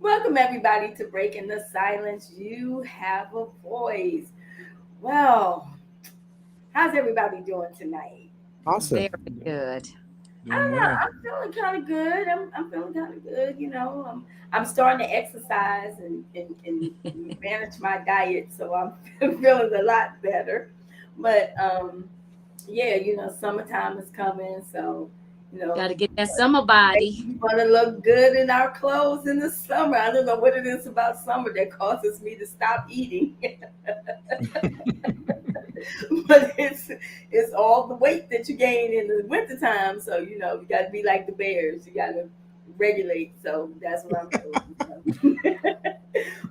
Welcome, everybody, to Breaking the Silence. You have a voice. Well, how's everybody doing tonight? Awesome. Very good. I Doing don't know. well. I'm feeling kind of good. I'm feeling kind of good. I'm starting to exercise and manage my diet, so I'm feeling a lot better. But yeah, summertime is coming, so you Got know, to get that summer body. we want to look good in our clothes in the summer. I don't know what it is about summer that causes me to stop eating, but it's all the weight that you gain in the wintertime. So you got to be like the bears. You got to regulate. So that's what I'm doing.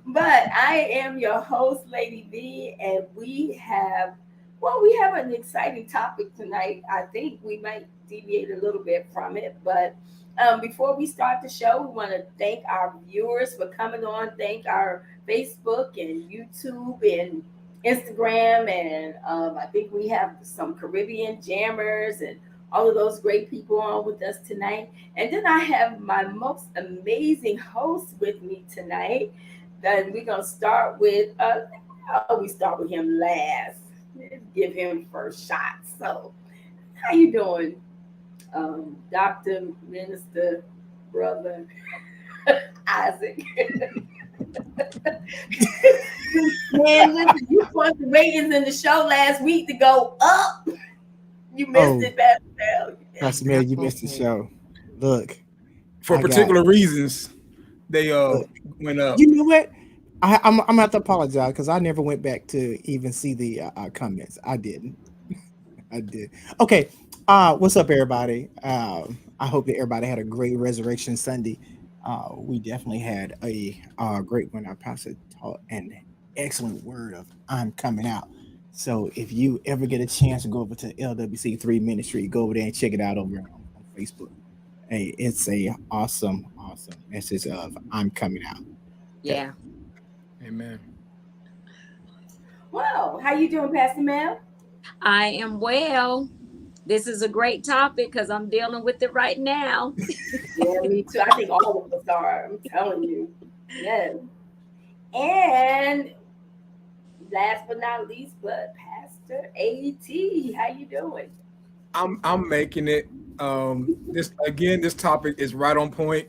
But I am your host, Lady V, and we have an exciting topic tonight. I think we might deviate a little bit from it, but before we start the show, we want to thank our viewers for coming on. Thank our Facebook and YouTube and Instagram, and I think we have some Caribbean jammers and all of those great people on with us tonight. And then I have my most amazing host with me tonight. Then we're gonna start with we start with him last. Let's give him first shot. So, how you doing, Doctor Minister Brother Isaac? Man, listen, you put the ratings in the show last week to go up. You missed Oh, it, Pastor Bell. Pastor Mel, you missed the show. Look, For I got particular reasons, they look. went up. You know what? I'm gonna have to apologize because I never went back to even see the comments. I didn't. I did. Okay. What's up, everybody? I hope that everybody had a great Resurrection Sunday. We definitely had a great one. Our pastor taught an excellent word of "I'm coming out." So if you ever get a chance to go over to LWC3 Ministry, go over there and check it out over on Facebook. Hey, it's a awesome message of "I'm coming out." Okay. Yeah. Amen. Wow, how you doing, Pastor Mel? I am well. This is a great topic because I'm dealing with it right now. Yeah, me too. I think all of us are. I'm telling you. Yes. And last but not least, but Pastor AT, how you doing? I'm making it. This topic is right on point.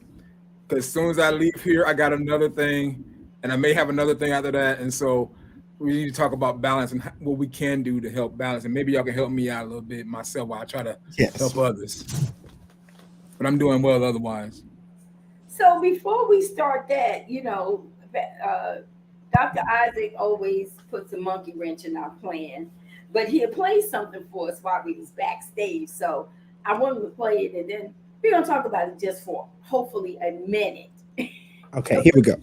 Because as soon as I leave here, I got another thing, and I may have another thing after that. And so we need to talk about balance and what we can do to help balance. And maybe y'all can help me out a little bit myself while I try to Yes. help others. But I'm doing well otherwise. So before we start that, uh, Dr. Isaac always puts a monkey wrench in our plan, but he'll play something for us while we was backstage. So I wanted to play it, and then we're gonna talk about it just for hopefully a minute. Okay. Here we go.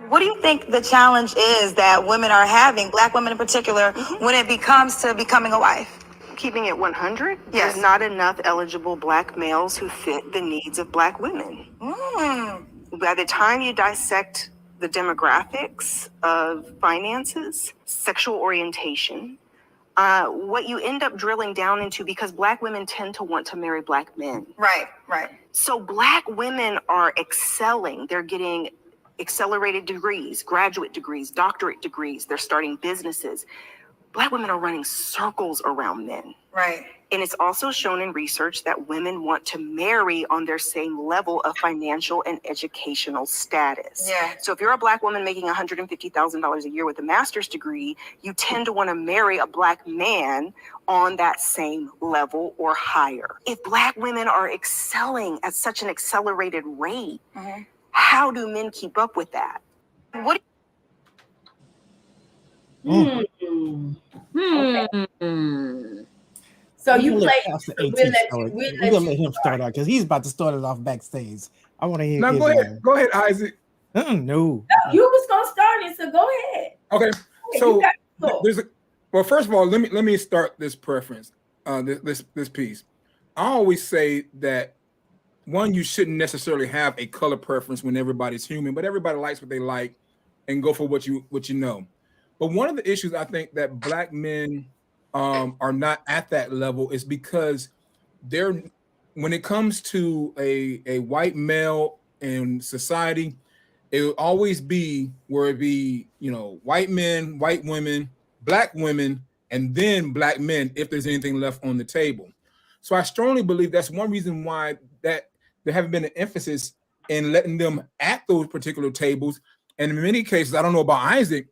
What do you think the challenge is that women are having, black women in particular, when it becomes to becoming a wife? Keeping it 100, Yes. there's not enough eligible black males who fit the needs of black women. By the time you dissect the demographics of finances, sexual orientation, what you end up drilling down into, because black women tend to want to marry black men. Right. So black women are excelling. They're getting accelerated degrees, graduate degrees, doctorate degrees. They're starting businesses. Black women are running circles around men. Right. And it's also shown in research that women want to marry on their same level of financial and educational status. Yeah. So if you're a black woman making $150,000 a year with a master's degree, you tend to want to marry a black man on that same level or higher. If black women are excelling at such an accelerated rate, how do men keep up with that? What Hmm. Okay. So We're you gonna play. let Pastor We'll AT let start. you. We'll We're let gonna you let him start. start out because he's about to start it off backstage. I want to hear Now his. go ahead, Isaac. No. No, you was gonna start it, so go ahead. Okay, Hey, so you got the floor. well, first of all, let me start this preference, this piece. I always say that one, you shouldn't necessarily have a color preference when everybody's human, but everybody likes what they like, and go for what you know. But one of the issues I think that black men are not at that level is because they're when it comes to a white male in society, it will always be where it be, white men, white women, black women, and then black men if there's anything left on the table. So I strongly believe that's one reason why that there haven't been an emphasis in letting them at those particular tables. And in many cases, I don't know about Isaac,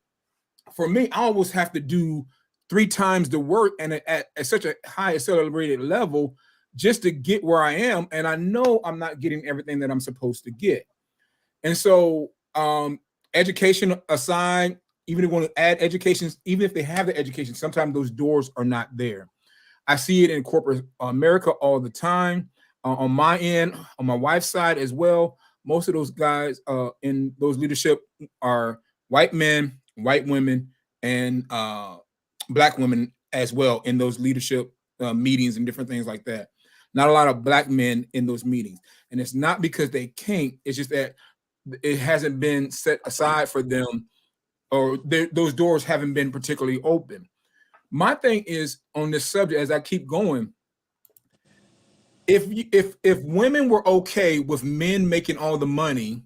for me, I always have to do 3 times the work and at such a high accelerated level just to get where I am. And I know I'm not getting everything that I'm supposed to get. And so education aside, even if you want to add education, even if they have the education, sometimes those doors are not there. I see it in corporate America all the time. On my end, on my wife's side as well, most of those guys in those leadership are white men, white women, and black women as well in those leadership meetings and different things like that. Not a lot of black men in those meetings. And it's not because they can't, it's just that it hasn't been set aside for them, or those doors haven't been particularly open. My thing is on this subject, as I keep going, if women were okay with men making all the money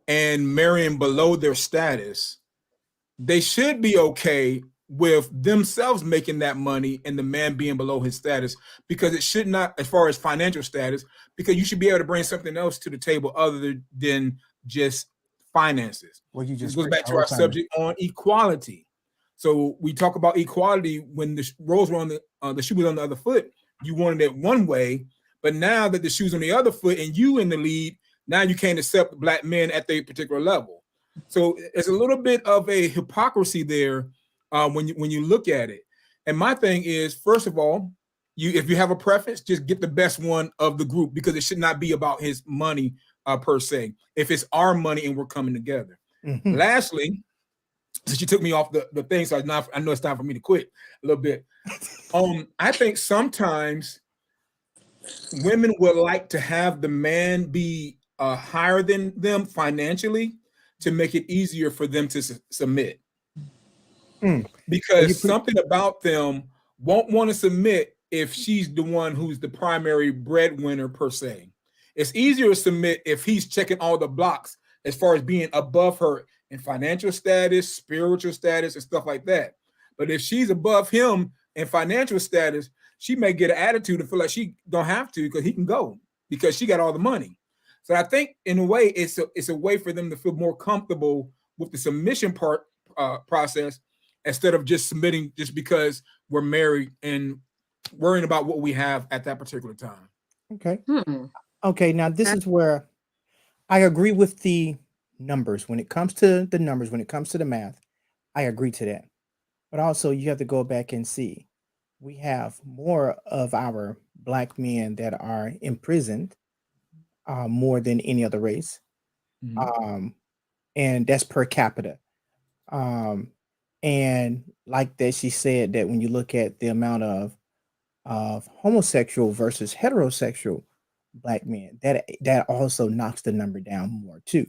and marrying below their status, they should be okay with themselves making that money and the man being below his status, because it should not, as far as financial status, because you should be able to bring something else to the table other than just finances. Well, you just It goes back to our subject on equality. So we talk about equality when the roles were on the shoe was on the other foot. You wanted it one way, but now that the shoe's on the other foot and you in the lead, now you can't accept black men at their particular level. So it's a little bit of a hypocrisy there when you look at it. And my thing is, first of all, if you have a preference, just get the best one of the group, because it should not be about his money per se. If it's our money and we're coming together. Mm-hmm. Lastly, since you took me off the thing, so I know it's time for me to quit a little bit. I think sometimes women would like to have the man be higher than them financially to make it easier for them to submit. Because something about them won't want to submit if she's the one who's the primary breadwinner per se. It's easier to submit if he's checking all the blocks as far as being above her in financial status, spiritual status, and stuff like that. But if she's above him in financial status, she may get an attitude and feel like she don't have to because he can go because she got all the money. So I think in a way it's a way for them to feel more comfortable with the submission process instead of just submitting just because we're married and worrying about what we have at that particular time. Okay. Okay. Now this is where I agree with the numbers. When it comes to the numbers, when it comes to the math, I agree to that. But also you have to go back and see, we have more of our black men that are imprisoned more than any other race. Mm-hmm. And that's per capita. And like that, she said that when you look at the amount of homosexual versus heterosexual black men, that also knocks the number down more too.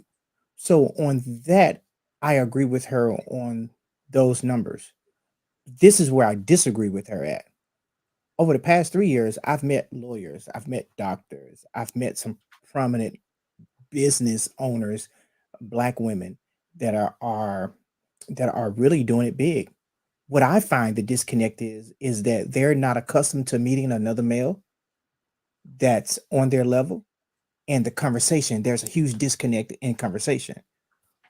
So on that, I agree with her on those numbers. This is where I disagree with her at. Over the past 3 years, I've met lawyers, I've met doctors, I've met some prominent business owners, black women that are really doing it big. What I find the disconnect is that they're not accustomed to meeting another male that's on their level, and the conversation, there's a huge disconnect in conversation.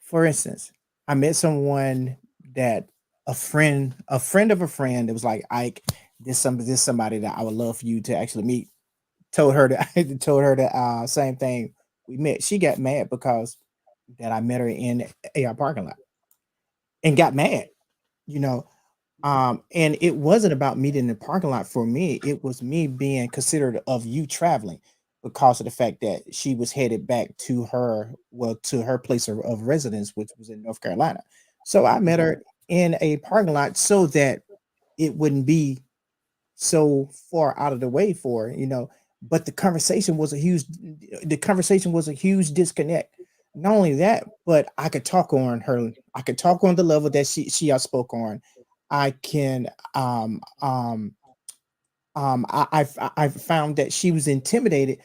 For instance, I met someone that a friend of a friend that was like, Ike, this somebody that I would love for you to actually meet. Told her the same thing. We met. She got mad because that I met her in a parking lot and got mad, and it wasn't about meeting in the parking lot for me. It was me being considerate of you traveling because of the fact that she was headed back to her place of residence, which was in North Carolina. So I met her in a parking lot so that it wouldn't be so far out of the way for her, but the conversation was a huge disconnect. Not only that, but I could talk on her. I could talk on the level that she spoke on. I can I found that she was intimidated,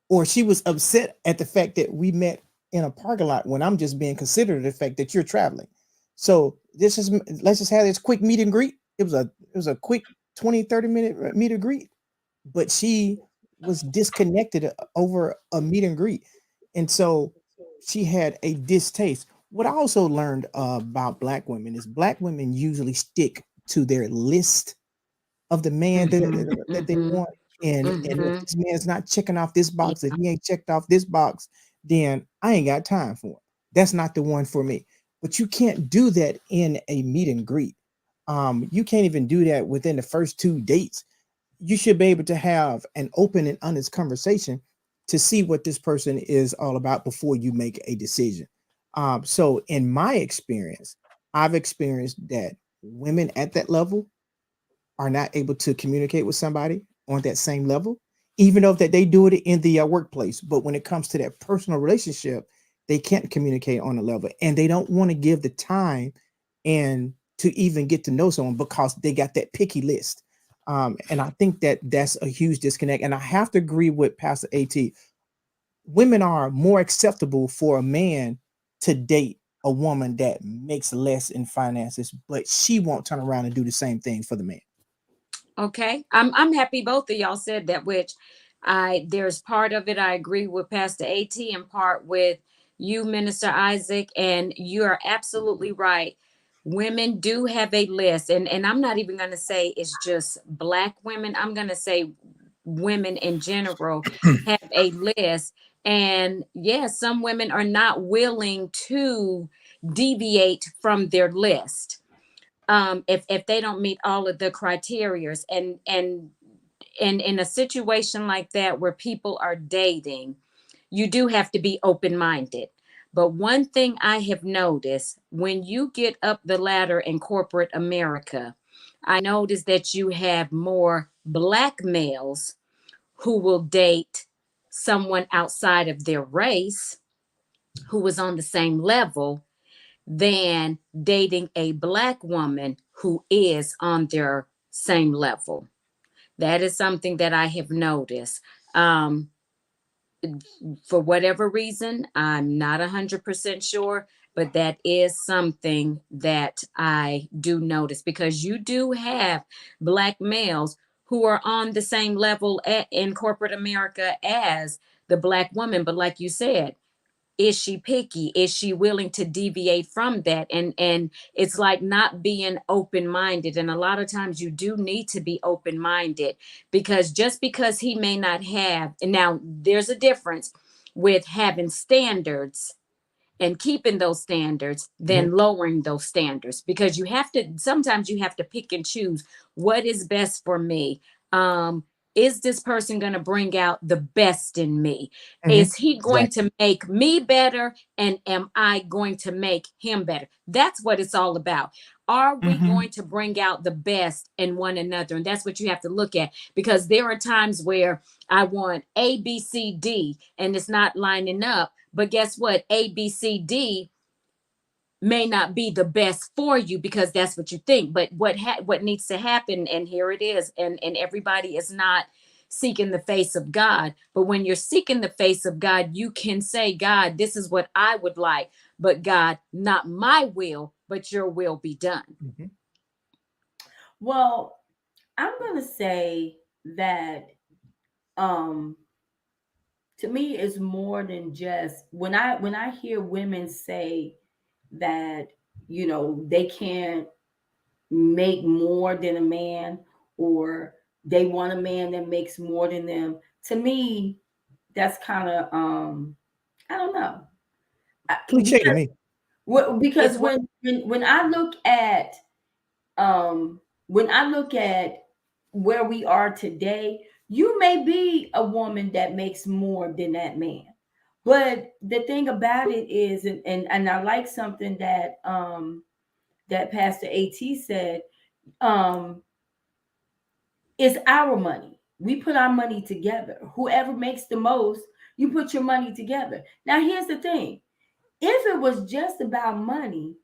or she was upset at the fact that we met in a parking lot when I'm just being considerate of the fact that you're traveling. So let's just have this quick meet and greet. It was a quick 20-30 minute meet and greet, but she was disconnected over a meet and greet. And so she had a distaste. What I also learned about black women is black women usually stick to their list of the man that they want. And if this man's not checking off this box, if he ain't checked off this box, then I ain't got time for him. That's not the one for me. But you can't do that in a meet and greet. You can't even do that within the first 2 dates. You should be able to have an open and honest conversation to see what this person is all about before you make a decision. So in my experience, I've experienced that women at that level are not able to communicate with somebody on that same level, even though that they do it in the workplace. But when it comes to that personal relationship, they can't communicate on a level, and they don't want to give the time and to even get to know someone because they got that picky list. And I think that that's a huge disconnect. And I have to agree with Pastor AT. Women are more acceptable for a man to date a woman that makes less in finances, but she won't turn around and do the same thing for the man. Okay. I'm happy both of y'all said that, which there's part of it I agree with Pastor AT and part with you, Minister Isaac, and you are absolutely right. Women do have a list, and I'm not even gonna say it's just black women. I'm gonna say women in general have a list. And yes, some women are not willing to deviate from their list if they don't meet all of the criterias. And in a situation like that where people are dating, you do have to be open-minded. But one thing I have noticed, when you get up the ladder in corporate America, I noticed that you have more black males who will date someone outside of their race who was on the same level than dating a black woman who is on their same level. That is something that I have noticed. Um, for whatever reason, I'm not 100% sure, but that is something that I do notice, because you do have black males who are on the same level in corporate America as the black woman. But like you said, is she picky? Is she willing to deviate from that? And it's like not being open-minded. And a lot of times you do need to be open-minded, because just because he may not have, and now there's a difference with having standards and keeping those standards than lowering those standards, because sometimes you have to pick and choose what is best for me. Is this person going to bring out the best in me? Is he going to make me better? And am I going to make him better? That's what it's all about. Are we going to bring out the best in one another? And that's what you have to look at, because there are times where I want A, B, C, D, and it's not lining up. But guess what? A, B, C, D may not be the best for you because that's what you think. But what needs to happen, and here it is, and everybody is not seeking the face of God. But when you're seeking the face of God, you can say, God, this is what I would like. But God, not my will, but your will be done. Well, I'm gonna say that um to me it's more than just when I hear women say that, they can't make more than a man, or they want a man that makes more than them. To me, that's kind of I don't know. Cliche to me. Because when I look at um when I look at where we are today, you may be a woman that makes more than that man. But the thing about it is, and I like something that Pastor AT said, um, it's our money. We put our money together. Whoever makes the most, you put your money together. Now, here's the thing. If it was just about money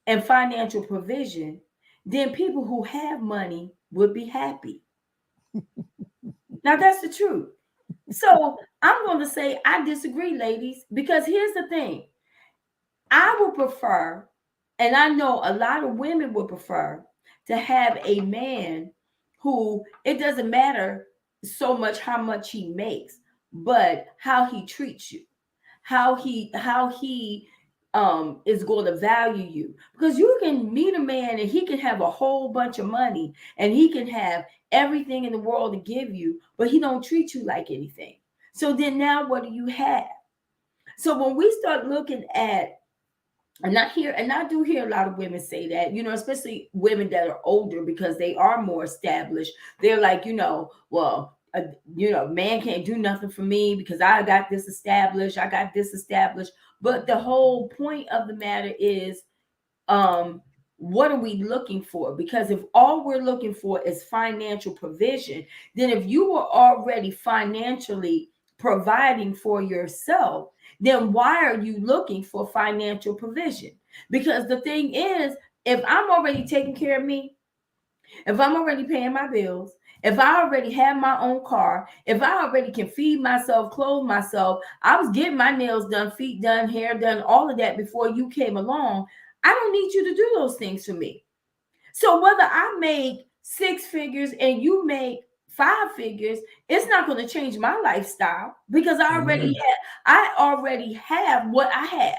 and financial provision, then people who have money would be happy. Now, that's the truth. So I'm going to say I disagree, ladies, because here's the thing. I would prefer, and I know a lot of women would prefer, to have a man who, it doesn't matter so much how much he makes, but how he treats you, how he is going to value you. Because you can meet a man and he can have a whole bunch of money and he can have everything in the world to give you, but he don't treat you like anything. So then now what do you have? So when we start looking at, and I do hear a lot of women say that, especially women that are older because they are more established. They're like, well, man can't do nothing for me because I got this established. I got this established. But the whole point of the matter is, what are we looking for? Because if all we're looking for is financial provision, then if you were already financially providing for yourself, then why are you looking for financial provision? Because the thing is, if I'm already taking care of me, if I'm already paying my bills, if I already have my own car, if I already can feed myself, clothe myself, I was getting my nails done, feet done, hair done, all of that before you came along. I don't need you to do those things for me. So whether I make 6 figures and you make 5 figures, it's not going to change my lifestyle because I already have what I have.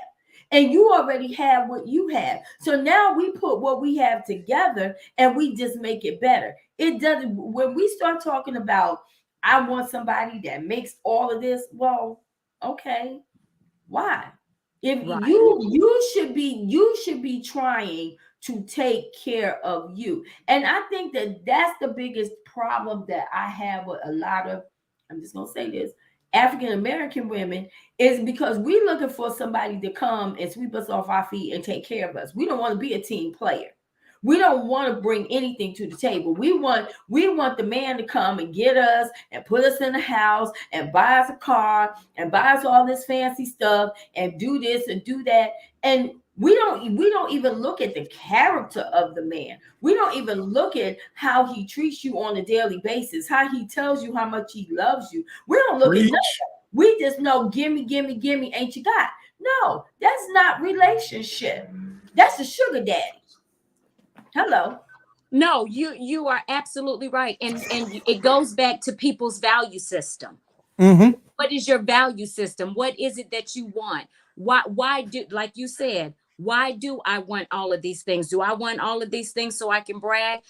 And you already have what you have. So now we put what we have together and we just make it better. It doesn't, when we start talking about, I want somebody that makes all of this, well, okay, why? If Right. you should be trying to take care of you. And I think that that's the biggest problem that I have with a lot of, I'm just going to say this, African American women, is because we're looking for somebody to come and sweep us off our feet and take care of us. We don't want to be a team player. We don't want to bring anything to the table. We want the man to come and get us and put us in the house and buy us a car and buy us all this fancy stuff and do this and do that. And we don't even look at the character of the man. We don't even look at how he treats you on a daily basis, how he tells you how much he loves you. We don't look at nothing. We just know, gimme, ain't you got? No, that's not relationship. That's a sugar daddy. Hello. No, you are absolutely right. And it goes back to people's value system. Mm-hmm. What is your value system? What is it that you want? Why do, like you said, why do I want all of these things? Do I want all of these things so I can brag?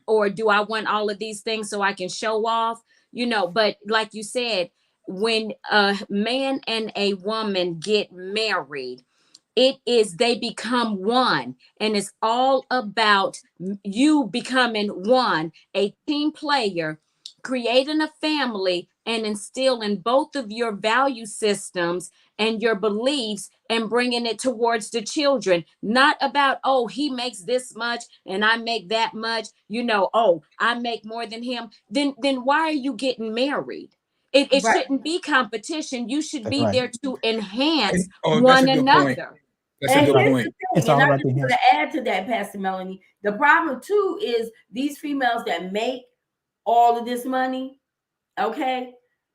Or do I want all of these things so I can show off? But like you said, when a man and a woman get married, they become one, and it's all about you becoming one, a team player, creating a family, and instilling both of your value systems and your beliefs and bringing it towards the children. Not about, oh, he makes this much and I make that much, oh, I make more than him. Then why are you getting married? It Right. shouldn't be competition. You should That's be right. there to enhance That's one a good another. point. That's a And good here's point. the It's thing, and all I about just the want to add to that, Pastor Melanie. The problem too is these females that make all of this money, okay,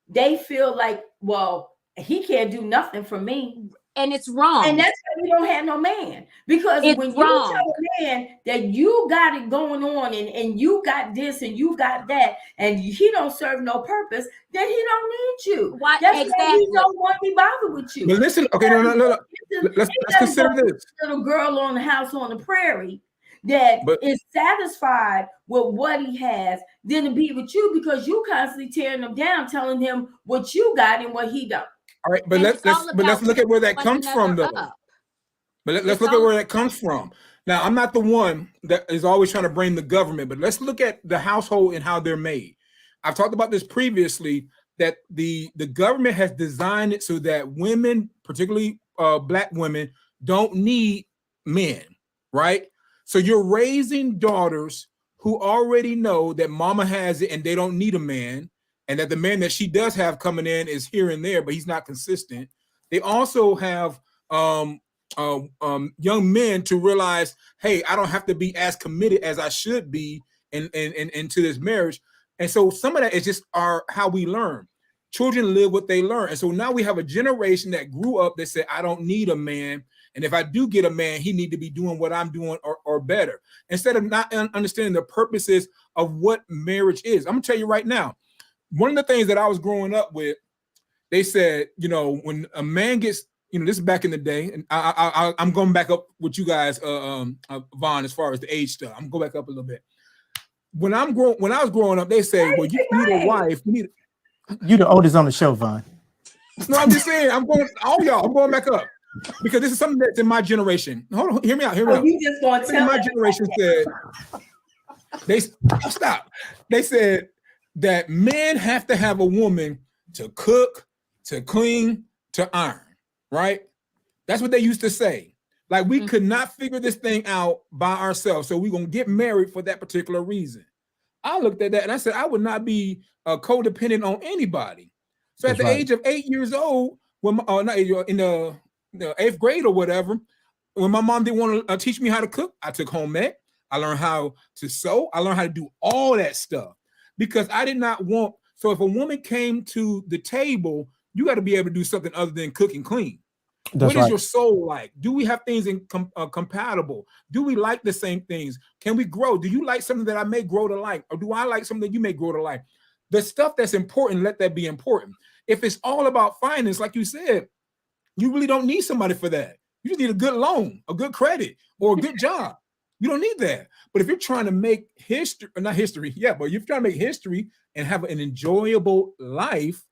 they feel like, well, he can't do nothing for me. And it's wrong. And that's why we don't have no man. Because It's when wrong. you tell a man that you got it going on and you got this and you got that and he don't serve no purpose, then he don't need you. Why? That's Exactly. why he don't want to be bothered with you. But listen, okay, no. Let's consider this. Little girl on the house on the prairie that is satisfied with what he has than to be with you because you constantly tearing him down, telling him what you got and what he don't. All right, but let's look at where that comes from, though. But let's look at where that comes from. Now, I'm not the one that is always trying to blame the government, but let's look at the household and how they're made. I've talked about this previously, that the government has designed it so that women, particularly Black women, don't need men, right? So you're raising daughters who already know that mama has it and they don't need a man, and that the man that she does have coming in is here and there, but he's not consistent. They also have young men to realize, hey, I don't have to be as committed as I should be into this marriage. And so some of that is just how we learn. Children live what they learn. And so now we have a generation that grew up that said, I don't need a man. And if I do get a man, he need to be doing what I'm doing or better. Instead of not understanding the purposes of what marriage is. I'm gonna tell you right now, one of the things that I was growing up with, they said, when a man gets, this is back in the day, and I'm going back up with you guys, Yvonne, as far as the age stuff. I'm gonna go back up a little bit. When I was growing up, they said, well, you need a wife. You the oldest on the show, Vaughn. No, I'm just saying, I'm going back up. Because this is something that's in my generation. Hold on, hear me out. You just going to tell my generation said, stop. They said that men have to have a woman to cook, to clean, to iron, right? That's what they used to say. Like we could not figure this thing out by ourselves. So we're going to get married for that particular reason. I looked at that and I said, I would not be codependent on anybody. So at the age of 8 years old, when in the 8th grade or whatever, when my mom didn't want to teach me how to cook, I took home ec. I learned how to sew. I learned how to do all that stuff because I did not want. So if a woman came to the table, you got to be able to do something other than cook and clean. What is your soul like? Do we have things in compatible? Do we like the same things? Can we grow? Do you like something that I may grow to like? Or do I like something that you may grow to like? The stuff that's important, let that be important. If it's all about finance, like you said, you really don't need somebody for that. You just need a good loan, a good credit, or a good job. You don't need that. But if you're trying to make history, not history, but if you're trying to make history and have an enjoyable life,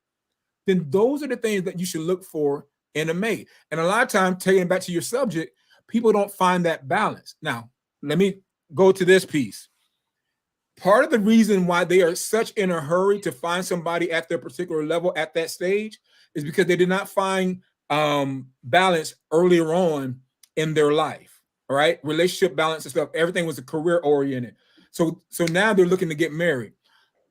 then those are the things that you should look for in a mate. And a lot of times, taking it back to your subject, people don't find that balance. Now, let me go to this piece. Part of the reason why they are such in a hurry to find somebody at their particular level at that stage is because they did not find balance earlier on in their life. All right, relationship balance and stuff. Everything was a career oriented. So now they're looking to get married.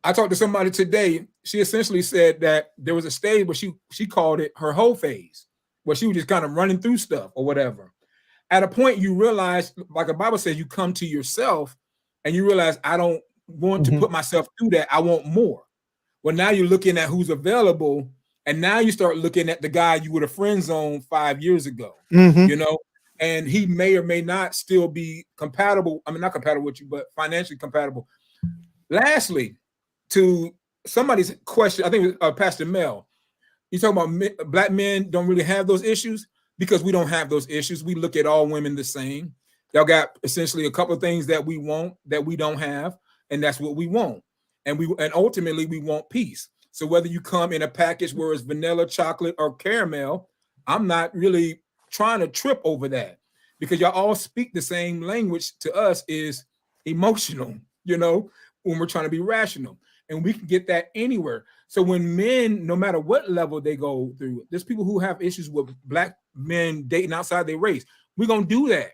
I talked to somebody today. She essentially said that there was a stage where she called it her whole phase, where she was just kind of running through stuff or whatever. At a point, you realize, like the Bible says, you come to yourself and you realize, I don't want to put myself through that. I want more. Well, now you're looking at who's available. And now you start looking at the guy you would have friend zoned 5 years ago, and he may or may not still be compatible. I mean, not compatible with you, but financially compatible. Lastly, to somebody's question, I think it was, Pastor Mel, you talking about black men don't really have those issues because we don't have those issues. We look at all women the same. Y'all got essentially a couple of things that we want that we don't have, and that's what we want. And ultimately we want peace. So whether you come in a package where it's vanilla, chocolate, or caramel, I'm not really trying to trip over that because y'all all speak the same language. To us is emotional, when we're trying to be rational, and we can get that anywhere. So when men, no matter what level they go through, there's people who have issues with black men dating outside their race. We're going to do that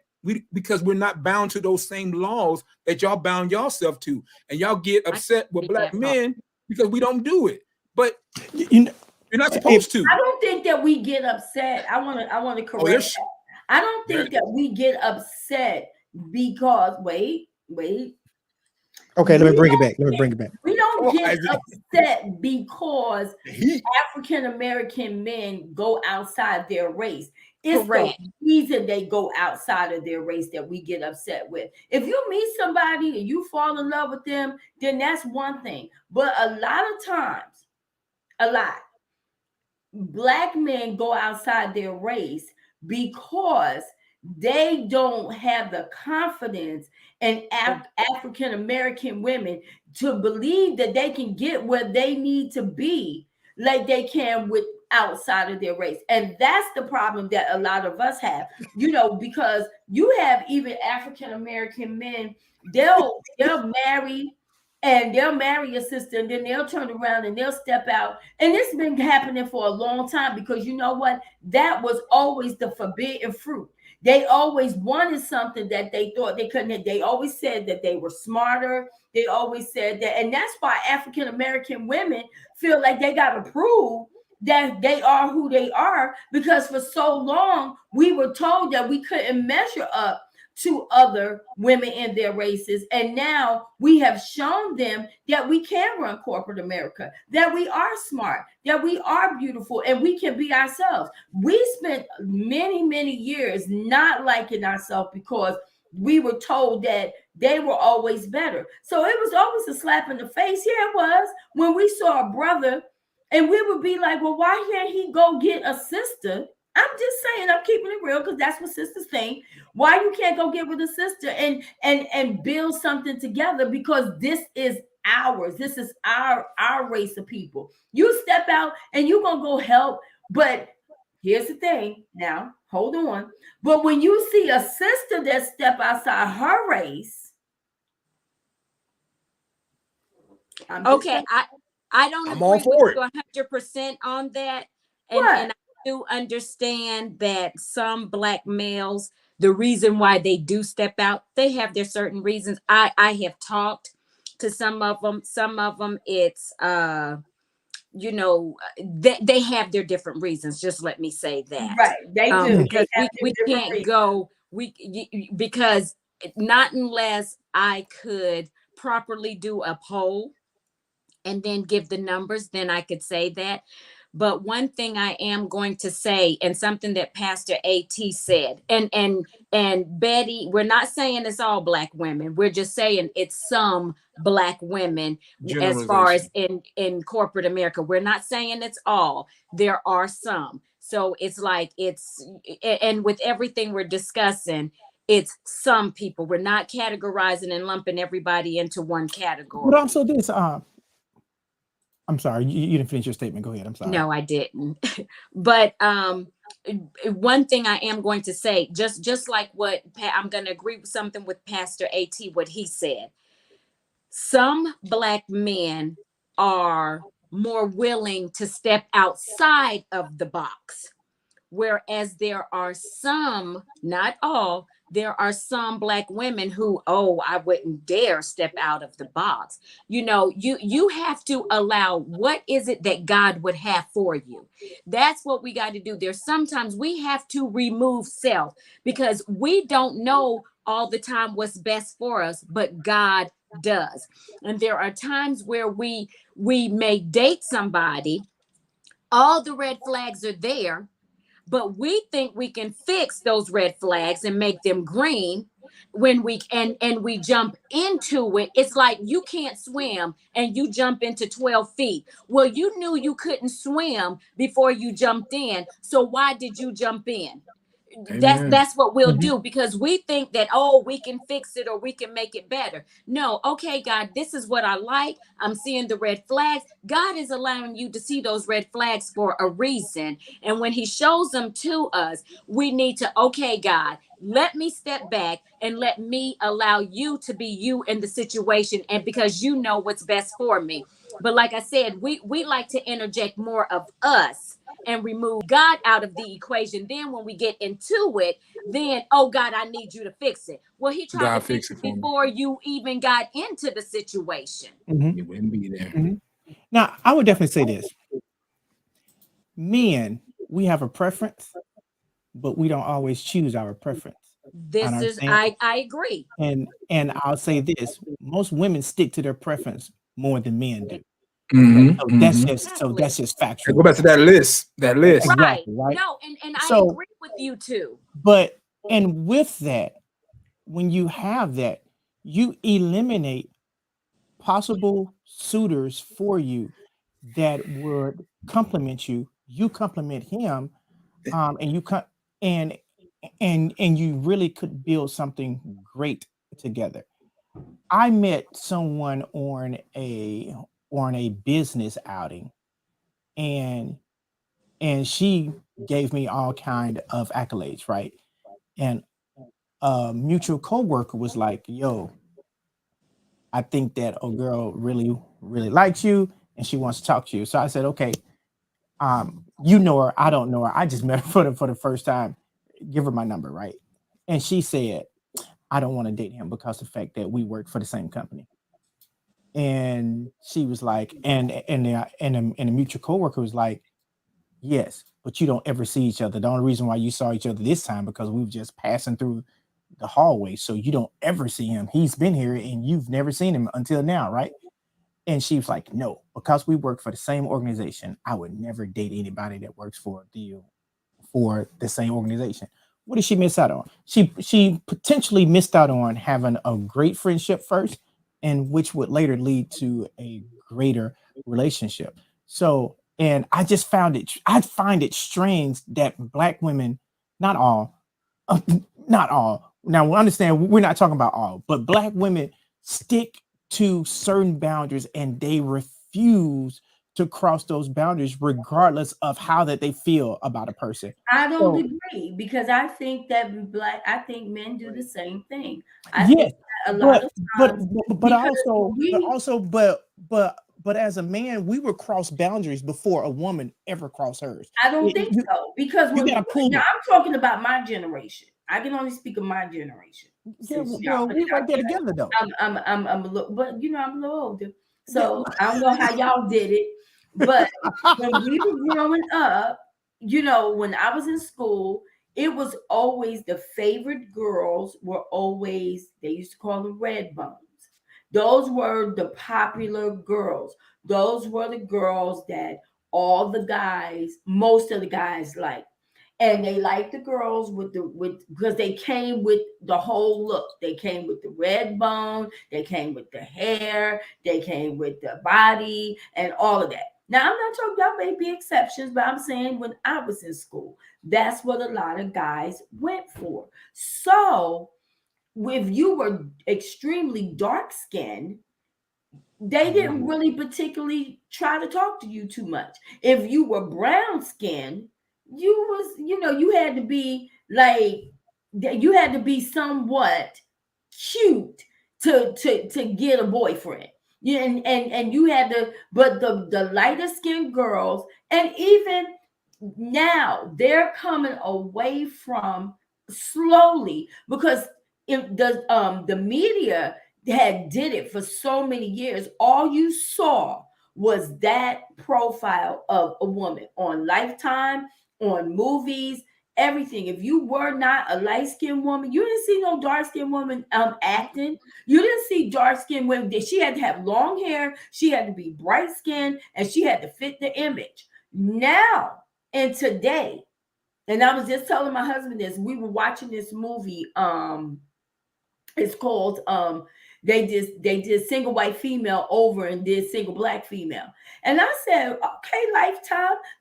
because we're not bound to those same laws that y'all bound yourself to. And y'all get upset with black men because we don't do it. But you're not supposed to. I don't think that we get upset. I want to correct that. I don't think that we get upset because wait. Okay, let me bring it back. We don't get upset because African American men go outside their race. It's the reason they go outside of their race that we get upset with. If you meet somebody and you fall in love with them, then that's one thing. But a lot of times, black men go outside their race because they don't have the confidence in African American women to believe that they can get where they need to be like they can with outside of their race. And that's the problem that a lot of us have, because you have even African American men, they'll marry and they'll marry a sister, and then they'll turn around and they'll step out. And it's been happening for a long time because you know what? That was always the forbidden fruit. They always wanted something that they thought they couldn't. They always said that they were smarter. They always said that. And that's why African American women feel like they got to prove that they are who they are, because for so long we were told that we couldn't measure up to other women in their races. And now we have shown them that we can run corporate America, that we are smart, that we are beautiful, and we can be ourselves. We spent many, many years not liking ourselves because we were told that they were always better. So it was always a slap in the face. Here it was when we saw a brother and we would be like, well, why can't he go get a sister? I'm just saying, I'm keeping it real because that's what sisters think. Why you can't go get with a sister and build something together? Because this is ours. This is our race of people. You step out and you're gonna go help. But here's the thing. Now, hold on. But when you see a sister that step outside her race, okay, I don't I'm all agree for with you 100% on that. And I do understand that some Black males, the reason why they do step out, they have their certain reasons. I have talked to some of them. Some of them, it's you know, they have their different reasons. Just let me say that. Right, they do. Because they we can't reasons. go, because not unless I could properly do a poll and then give the numbers, then I could say that. But one thing I am going to say, and something that Pastor AT said, and Betty, we're not saying it's all Black women. We're just saying it's some Black women as far as in corporate America. We're not saying it's all. There are some. So it's like and with everything we're discussing, it's some people. We're not categorizing and lumping everybody into one category. But also this, I'm sorry, you didn't finish your statement. Go ahead. I'm sorry. No, I didn't. But one thing I am going to say, just like what I'm going to agree with something with Pastor AT, what he said. Some Black men are more willing to step outside of the box, whereas there are some, not all, there are some Black women who, I wouldn't dare step out of the box. You know, you have to allow, what is it that God would have for you? That's what we got to do. There's sometimes we have to remove self, because we don't know all the time what's best for us, but God does. And there are times where we may date somebody, all the red flags are there, but we think we can fix those red flags and make them green when we we jump into it. It's like you can't swim and you jump into 12 feet. Well, you knew you couldn't swim before you jumped in. So why did you jump in? That's what we'll do, because we think that, we can fix it or we can make it better. No, okay, God, this is what I like. I'm seeing the red flags. God is allowing you to see those red flags for a reason. And when he shows them to us, we need to, okay, God, let me step back and let me allow you to be you in the situation, and because you know what's best for me. But like I said, we like to interject more of us and remove God out of the equation. Then when we get into it, then, God, I need you to fix it. Well, he tried to fix it before you even got into the situation. It wouldn't be there. Now, I would definitely say this. Men, we have a preference, but we don't always choose our preference. I agree. And I'll say this: most women stick to their preference more than men do. That's just factual. Go back to that list. Exactly, right? No, and I agree with you too. But and with that, when you have that, you eliminate possible suitors for you that would compliment you. You compliment him, and you really could build something great together. I met someone on a business outing, and she gave me all kind of accolades, right? And a mutual coworker was like, "Yo, I think that a girl really, really likes you and she wants to talk to you." So I said, "Okay, you know her, I don't know her. I just met her for the first time. Give her my number, right?" And she said, "I don't want to date him because of the fact that we work for the same company." And she was like, and a mutual coworker was like, "Yes, but you don't ever see each other. The only reason why you saw each other this time because we were just passing through the hallway, so you don't ever see him. He's been here and you've never seen him until now, right? And she was like, no, because we work for the same organization, I would never date anybody that works for the same organization. What did she miss out on? She potentially missed out on having a great friendship first, and which would later lead to a greater relationship. So, and I find it strange that Black women, not all, not all. Now we understand we're not talking about all, but Black women stick to certain boundaries and they refuse to cross those boundaries regardless of how that they feel about a person. I don't So agree because I think that I think men do the same thing. I yes, think that a lot of but times but because but as a man, we would cross boundaries before a woman ever cross hers. I don't You, think you, so because you gotta prove now it. I'm talking about my generation. I can only speak of my generation. Yeah, Since y'all well, put we it right out there there. together though. I'm a little, but I'm a little older, Yeah. so I don't know how y'all did it. But when we were growing up, when I was in school, it was always the favorite girls were always, they used to call them red bones. Those were the popular girls. Those were the girls that most of the guys liked. And they liked the girls because they came with the whole look. They came with the red bone, they came with the hair, they came with the body and all of that. Now I'm not talking, y'all may be exceptions, but I'm saying when I was in school, that's what a lot of guys went for. So if you were extremely dark skinned, they didn't really particularly try to talk to you too much. If you were brown skinned, you had to be like, you had to be somewhat cute to get a boyfriend. Yeah, and you had to, but the lighter skinned girls, and even now they're coming away from slowly because if the media had did it for so many years, all you saw was that profile of a woman on Lifetime, on movies, everything. If you were not a light-skinned woman, you didn't see no dark-skinned woman acting. You didn't see dark-skinned women. She had to have long hair, she had to be bright-skinned, and she had to fit the image. Now and today, and I was just telling my husband this, we were watching this movie. It's called they did single white female over and did single black female. And I said, okay,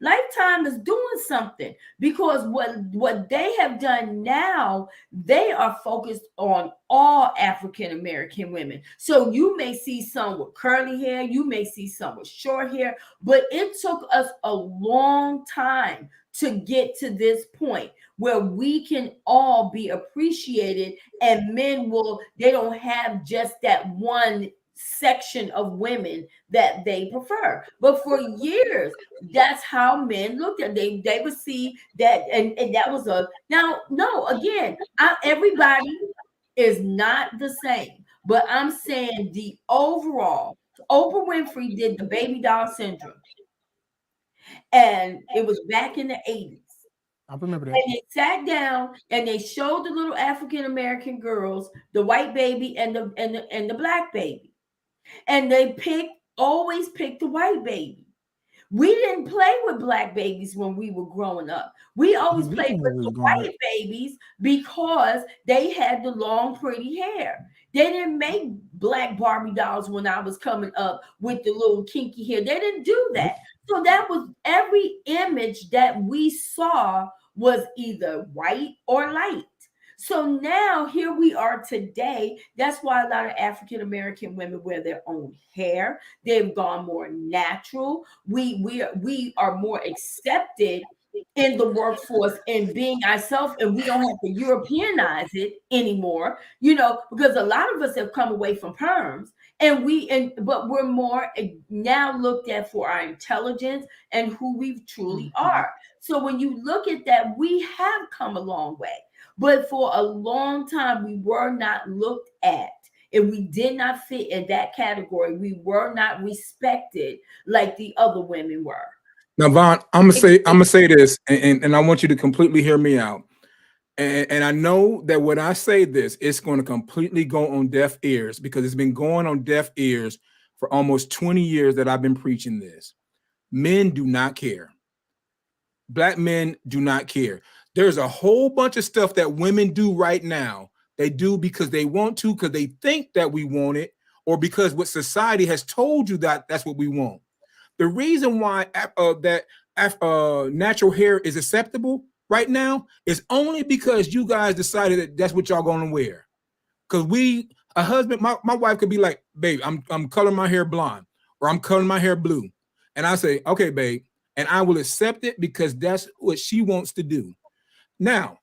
Lifetime is doing something, because what they have done now, they are focused on all African American women. So you may see some with curly hair, you may see some with short hair, but it took us a long time to get to this point where we can all be appreciated, and they don't have just that one section of women that they prefer. But for years, that's how men looked at it. They would see that, and that was now, no, again, everybody is not the same, but I'm saying the overall, Oprah Winfrey did the baby doll syndrome, and it was back in the 80s. I remember that. And they sat down and they showed the little African American girls, the white baby and the black baby. And they always picked the white baby. We didn't play with black babies when we were growing up. We always played with the white babies because they had the long, pretty hair. They didn't make black Barbie dolls when I was coming up with the little kinky hair. They didn't do that. So that was every image that we saw was either white or light. So now here we are today. That's why a lot of African American women wear their own hair. They've gone more natural. We are more accepted in the workforce and being ourselves, and we don't have to Europeanize it anymore, because a lot of us have come away from perms, but we're more now looked at for our intelligence and who we truly are. So when you look at that, we have come a long way. But for a long time, we were not looked at. If we did not fit in that category, we were not respected like the other women were. Now, Vaughn, I'm gonna say this, and I want you to completely hear me out. And I know that when I say this, it's going to completely go on deaf ears because it's been going on deaf ears for almost 20 years that I've been preaching this. Men do not care. Black men do not care. There's a whole bunch of stuff that women do right now. They do because they want to, because they think that we want it, or because what society has told you that that's what we want. The reason why natural hair is acceptable right now is only because you guys decided that that's what y'all gonna wear. Because a husband, my wife could be like, babe, I'm coloring my hair blonde, or I'm coloring my hair blue. And I say, okay, babe, and I will accept it because that's what she wants to do. Now,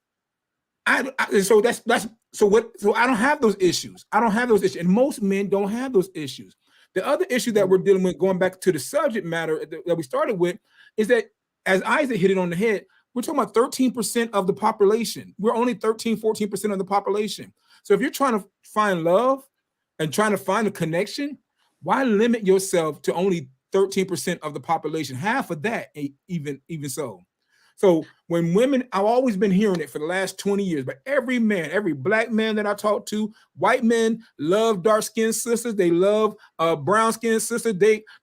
so I don't have those issues. I don't have those issues. And most men don't have those issues. The other issue that we're dealing with, going back to the subject matter that we started with, is that, as Isaac hit it on the head, we're talking about 13% of the population. We're only 14% of the population. So if you're trying to find love and trying to find a connection, why limit yourself to only 13% of the population? Half of that, even so. So when women, I've always been hearing it for the last 20 years, but every man, every black man that I talk to, white men love dark-skinned sisters. They love brown-skinned sisters.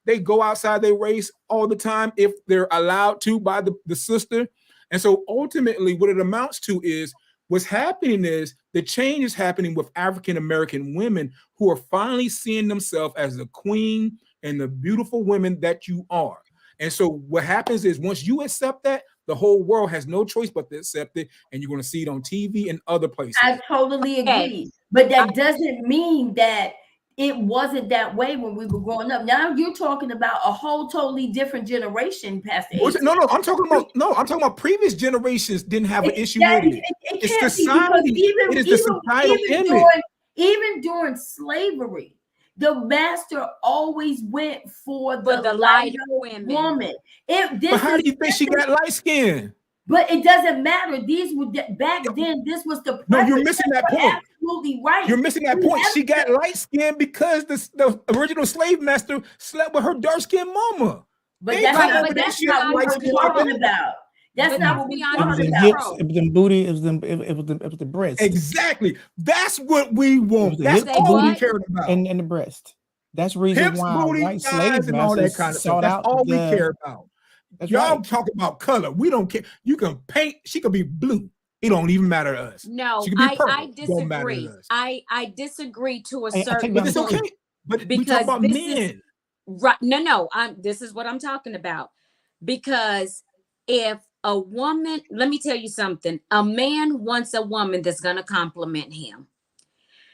They go outside their race all the time if they're allowed to by the sister. And so ultimately what it amounts to is, what's happening is the change is happening with African-American women who are finally seeing themselves as the queen and the beautiful women that you are. And so what happens is, once you accept that, the whole world has no choice but to accept it, and you're going to see it on TV and other places. I totally agree, but that doesn't mean that it wasn't that way when we were growing up. Now you're talking about a whole totally different generation, Pastor. No, I'm talking about previous generations didn't have an issue with it. It's society. It is the societal image. Even during slavery, the master always went for the lighter woman. But how do you think she got light skin? But it doesn't matter. These were back then. This was the no. You're missing that point. Absolutely right. You're missing that point. She got light skin because the original slave master slept with her dark skinned mama. But that's not what we're talking about. That's not what we're talking about. It was the booty. It was the breast. Exactly. That's what we want. That's all we cared about. And the breast. That's the reason why white slave and all that kind of stuff. That's all we care about. Y'all talk about color. We don't care. You can paint. She could be blue. It don't even matter to us. No, I disagree. I disagree to a certain. But it's okay. But we talk about men. Right? No. This is what I'm talking about. Because if a woman, let me tell you something. A man wants a woman that's gonna compliment him.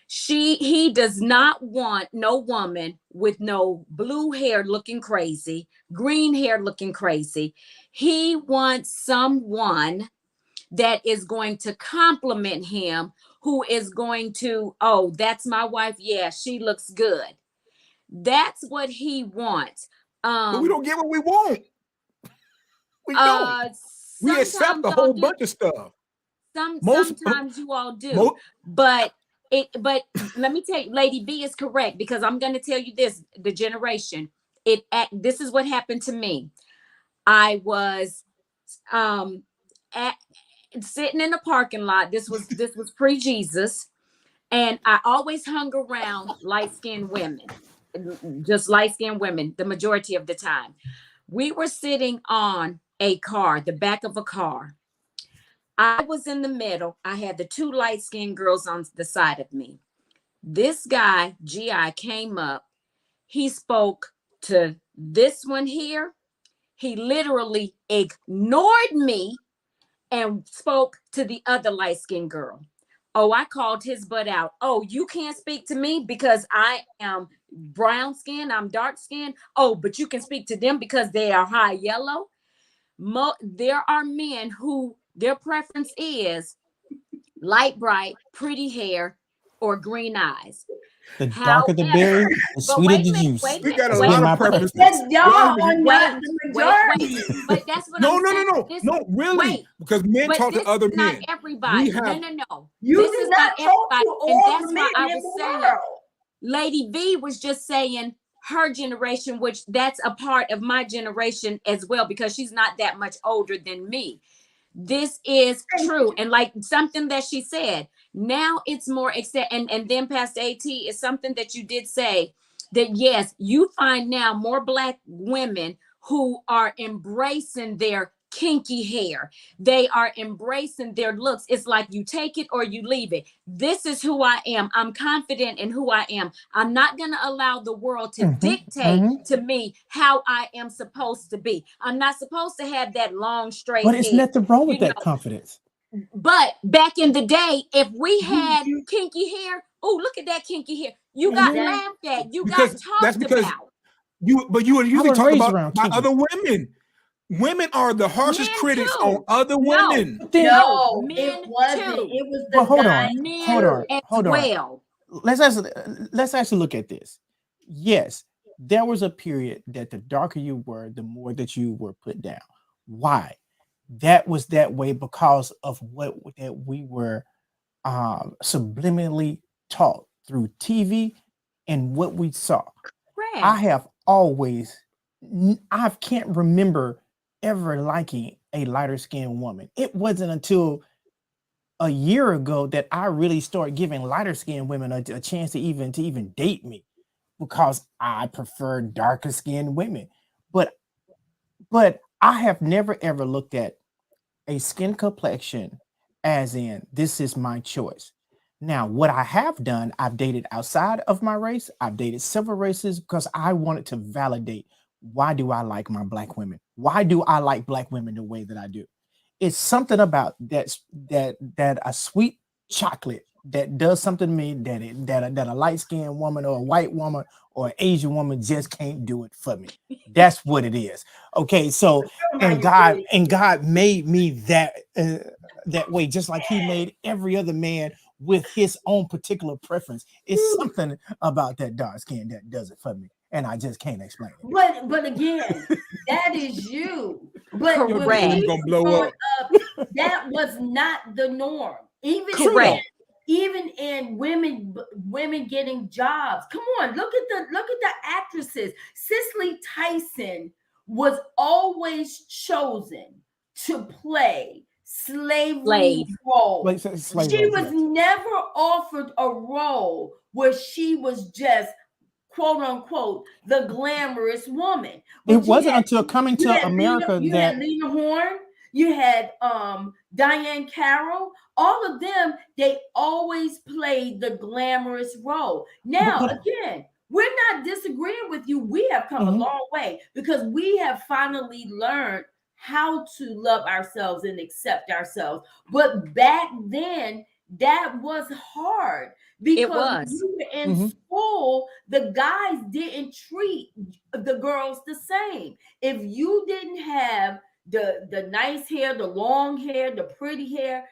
He does not want no woman with no blue hair looking crazy, green hair looking crazy. He wants someone that is going to compliment him, who is going to, oh, that's my wife. Yeah, she looks good. That's what he wants. But we don't get what we want. We don't. We accept a whole bunch of stuff. Sometimes you all do. But let me tell you, Lady B is correct, because I'm going to tell you this, the generation, this is what happened to me. I was sitting in the parking lot. This was pre-Jesus. And I always hung around light-skinned women, just light-skinned women, the majority of the time. We were sitting on a car, the back of a car. I was in the middle. I had the two light-skinned girls on the side of me. This guy, GI, came up. He spoke to this one here. He literally ignored me and spoke to the other light-skinned girl. Oh, I called his butt out. Oh, you can't speak to me because I am brown skin. I'm dark skin. Oh, but you can speak to them because they are high yellow. There are men who their preference is light, bright, pretty hair, or green eyes. The darker the berry, the sweeter the juice. We got a lot of preferences. That's y'all on the majority. But that's what No, really. Because men talk to other men. Not everybody. No. You this did is not talk to all the men in the world. Lady V was just saying her generation, which that's a part of my generation as well, because she's not that much older than me. This is true. And like something that she said, now it's more and then Pastor AT is something that you did say, that yes, you find now more Black women who are embracing their kinky hair. They are embracing their looks. It's like you take it or you leave it. This is who I am. I'm confident in who I am. I'm not going to allow the world to dictate to me how I am supposed to be. I'm not supposed to have that long straight But it's head, nothing wrong with you that know. confidence. But back in the day, if we had kinky hair, oh, look at that kinky hair. You got laughed at. You got talked about. You would usually was talk raised about around by kinky. other women. Women are the harshest Men critics too. on other women. No, men it wasn't. too. It was the But hold guys. on, Men hold on. well. Let's actually look at this. Yes, there was a period that the darker you were, the more that you were put down. Why? That was that way because of what that we were subliminally taught through TV and what we saw. Right. I have always, I can't remember ever liking a lighter skinned woman. It wasn't until a year ago that I really started giving lighter skinned women a chance to even date me, because I prefer darker skinned women. But I have never ever looked at a skin complexion as in this is my choice. Now, what I have done, I've dated outside of my race. I've dated several races because I wanted to validate, why do I like my Black women? Why do I like Black women the way that I do? It's something about that a sweet chocolate that does something to me that a light-skinned woman or a white woman or an Asian woman just can't do it for me. That's what it is. Okay, so and God made me that way, just like He made every other man with his own particular preference. It's something about that dark skin that does it for me, and I just can't explain it. But again, that is you. But Correct. when we Gonna were blow growing up. up, that was not the norm. Correct. Even in women getting jobs. Come on, look at the actresses. Cicely Tyson was always chosen to play slavery role. She was never offered a role where she was just quote unquote the glamorous woman. But it wasn't until coming to America you had Lena Horne, you had Diane Carroll. All of them, they always played the glamorous role. Now, again, we're not disagreeing with you. We have come a long way because we have finally learned how to love ourselves and accept ourselves. But back then, that was hard because when you were in school, the guys didn't treat the girls the same. If you didn't have the nice hair, the long hair, the pretty hair,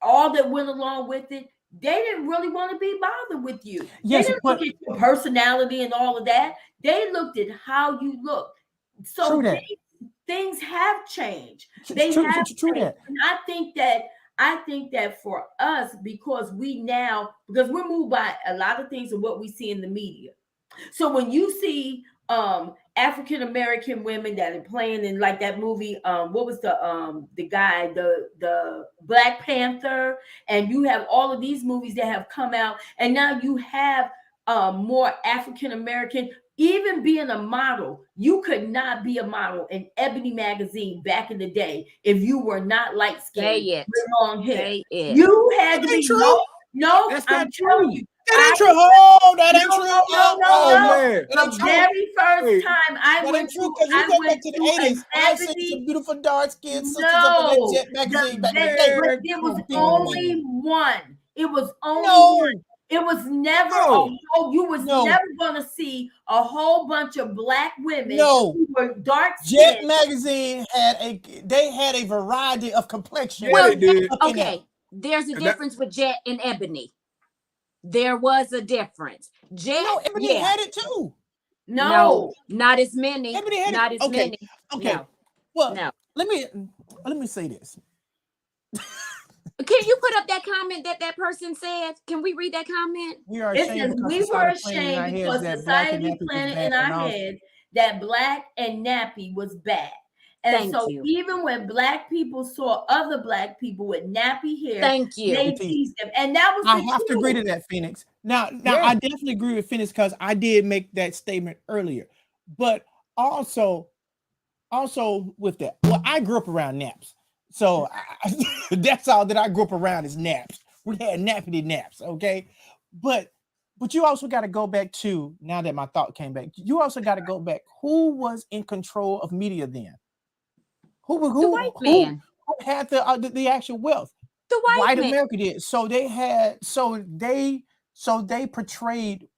all that went along with it, they didn't really want to be bothered with you. Yes, they didn't look at your personality and all of that. They looked at how you look. So things have changed. They have changed. And I think that for us, because we're moved by a lot of things of what we see in the media. So when you see African American women that are playing in like that movie, what was the guy, the Black Panther, and you have all of these movies that have come out, and now you have more African American. Even being a model, you could not be a model in Ebony magazine back in the day if you were not light skinned with long hair. You had to be no. That's I'm not telling true. you. That ain't true. Oh, that ain't true. Man. The very first time I went to, you go back to the 80s. I see some beautiful dark skinned sisters up in that Jet magazine back in the day. But there was only one. It was only one. It was never you was never gonna see a whole bunch of Black women who were dark skinned. Jet magazine had a variety of complexion. Well, okay. There's a difference with Jet and Ebony. There was a difference. Jet, Ebony had it too. No, not as many. Ebony had not it. as many. Okay. No. Well, no. Let me say this. Can you put up that comment that person said? Can we read that comment? We were ashamed because society planted in our head that Black and nappy was bad. And Thank so you. even when Black people saw other Black people with nappy hair, Thank you. they teased them. And that was I the have to agree to kid. that, Phoenix. Now Yeah. I definitely agree with Phoenix because I did make that statement earlier. But also with that, well, I grew up around naps. So that's all that I grew up around is naps. We had nappity naps, okay? But you also got to go back to, now that my thought came back, you also got to go back. Who was in control of media then? The white man. Who had the actual wealth? The white White man. America did. So they portrayed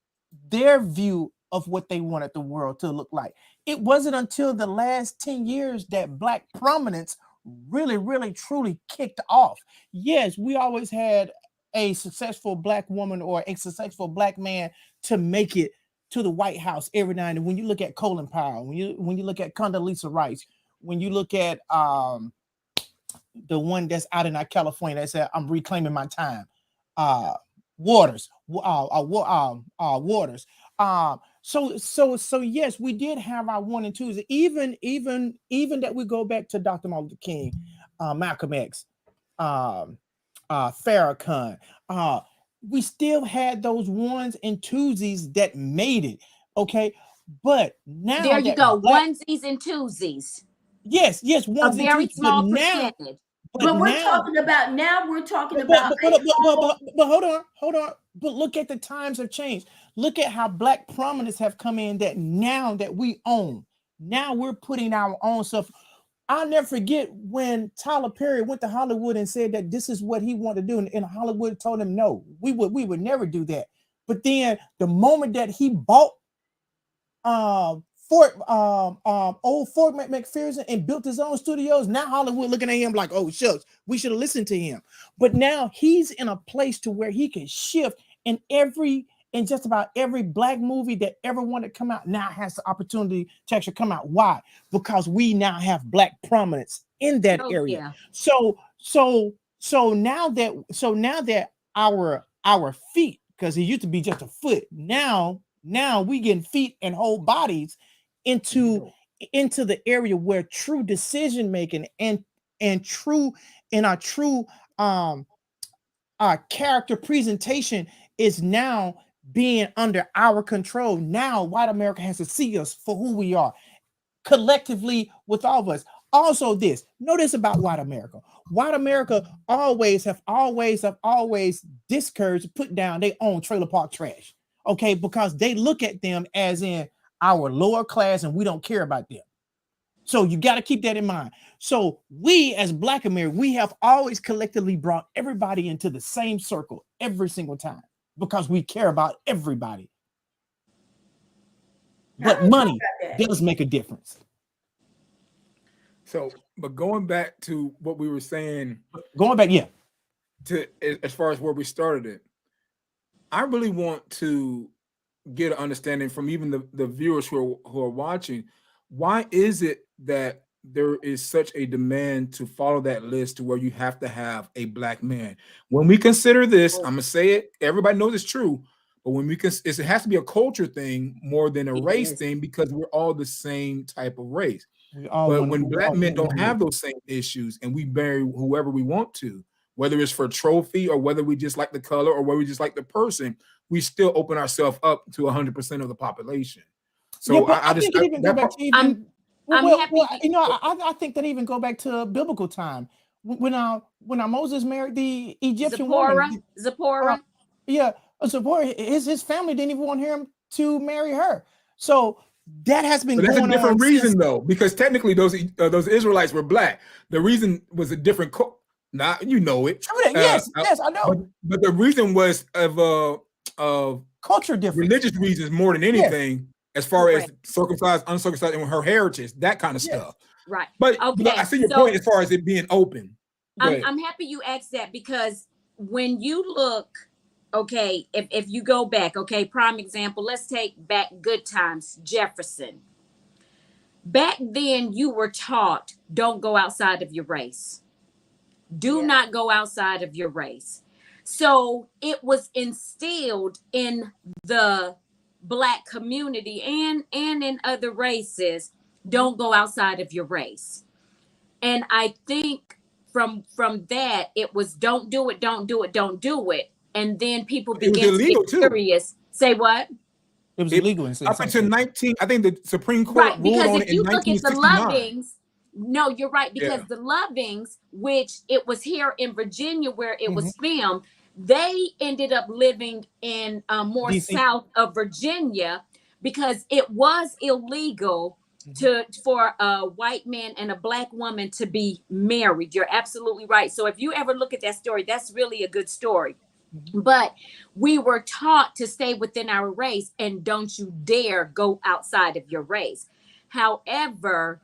their view of what they wanted the world to look like. It wasn't until the last 10 years that Black prominence really, really, truly kicked off. Yes, we always had a successful Black woman or a successful Black man to make it to the White House every now and then. When you look at Colin Powell, when you look at Condoleezza Rice, when you look at the one that's out in California that said, "I'm reclaiming my time," Waters. So yes, we did have our 1 and 2s. Even that we go back to Dr. Martin Luther King, Malcolm X, Farrakhan. We still had those 1s and 2s that made it. Okay, but now there you that go, Black, onesies and twosies. yes, A 1s and very 2s, small but now. percentage. But we're Now, talking about but hold on. But look at the times have changed. Look at how Black prominence have come in that now that we own. Now we're putting our own stuff. I'll never forget when Tyler Perry went to Hollywood and said that this is what he wanted to do, and Hollywood told him no, we would never do that. But then the moment that he bought old Fort McPherson and built his own studios, now Hollywood looking at him like, oh shucks, we should have listened to him. But now he's in a place to where he can shift, and just about every Black movie that ever wanted to come out now has the opportunity to actually come out. Why? Because we now have Black prominence in that area. Yeah. So now that our feet, because it used to be just a foot, now we getting feet and whole bodies into the area where true decision making and our true character presentation is now being under our control. Now white America has to see us for who we are collectively with all of us. Also, notice about white America. White America always discouraged, put down their own trailer park trash. Okay, because they look at them as in our lower class and we don't care about them. So you got to keep that in mind. So we as Black America, we have always collectively brought everybody into the same circle every single time because we care about everybody. But money does make a difference. So, but going back to what we were saying, to as far as where we started it, I really want to get an understanding from even the viewers who are watching. Why is it that there is such a demand to follow that list to where you have to have a Black man? When we consider this, I'm gonna say it, everybody knows it's true, but when it has to be a culture thing more than a race thing, because we're all the same type of race. But when Black men don't have those same issues and we marry whoever we want to, whether it's for trophy or whether we just like the color or whether we just like the person, we still open ourselves up to 100% of the population. So I think that even go back to even. I think that even go back to biblical time when Moses married the Egyptian woman. Zipporah. Zipporah. His family didn't even want him to marry her. So that has been. But that's going a different on reason, since, though, because technically those Israelites were Black. The reason was a different. You know it. Yes, I know. But the reason was of culture difference, religious reasons more than anything, as far as circumcised, uncircumcised, and her heritage, that kind of stuff. Right. But I see your point as far as it being open. I'm happy you asked that, because when you look, okay, if you go back, okay, prime example, let's take back good times, Jefferson. Back then you were taught, don't go outside of your race. Do not go outside of your race. So it was instilled in the Black community and in other races, don't go outside of your race. And I think from that, it was don't do it, don't do it, don't do it. And then people It was began to get illegal too. curious. Say what? It was illegal in Up some until states. 19, I think the Supreme Court Right, ruled because on if it in you look at the 1969. Lovings, no, you're right, because Yeah. the Lovings, which it was here in Virginia where it was Mm-hmm. filmed, they ended up living in more DC. south of Virginia because it was illegal Mm-hmm. for a white man and a black woman to be married. You're absolutely right. So if you ever look at that story, that's really a good story. Mm-hmm. But we were taught to stay within our race and don't you dare go outside of your race. However,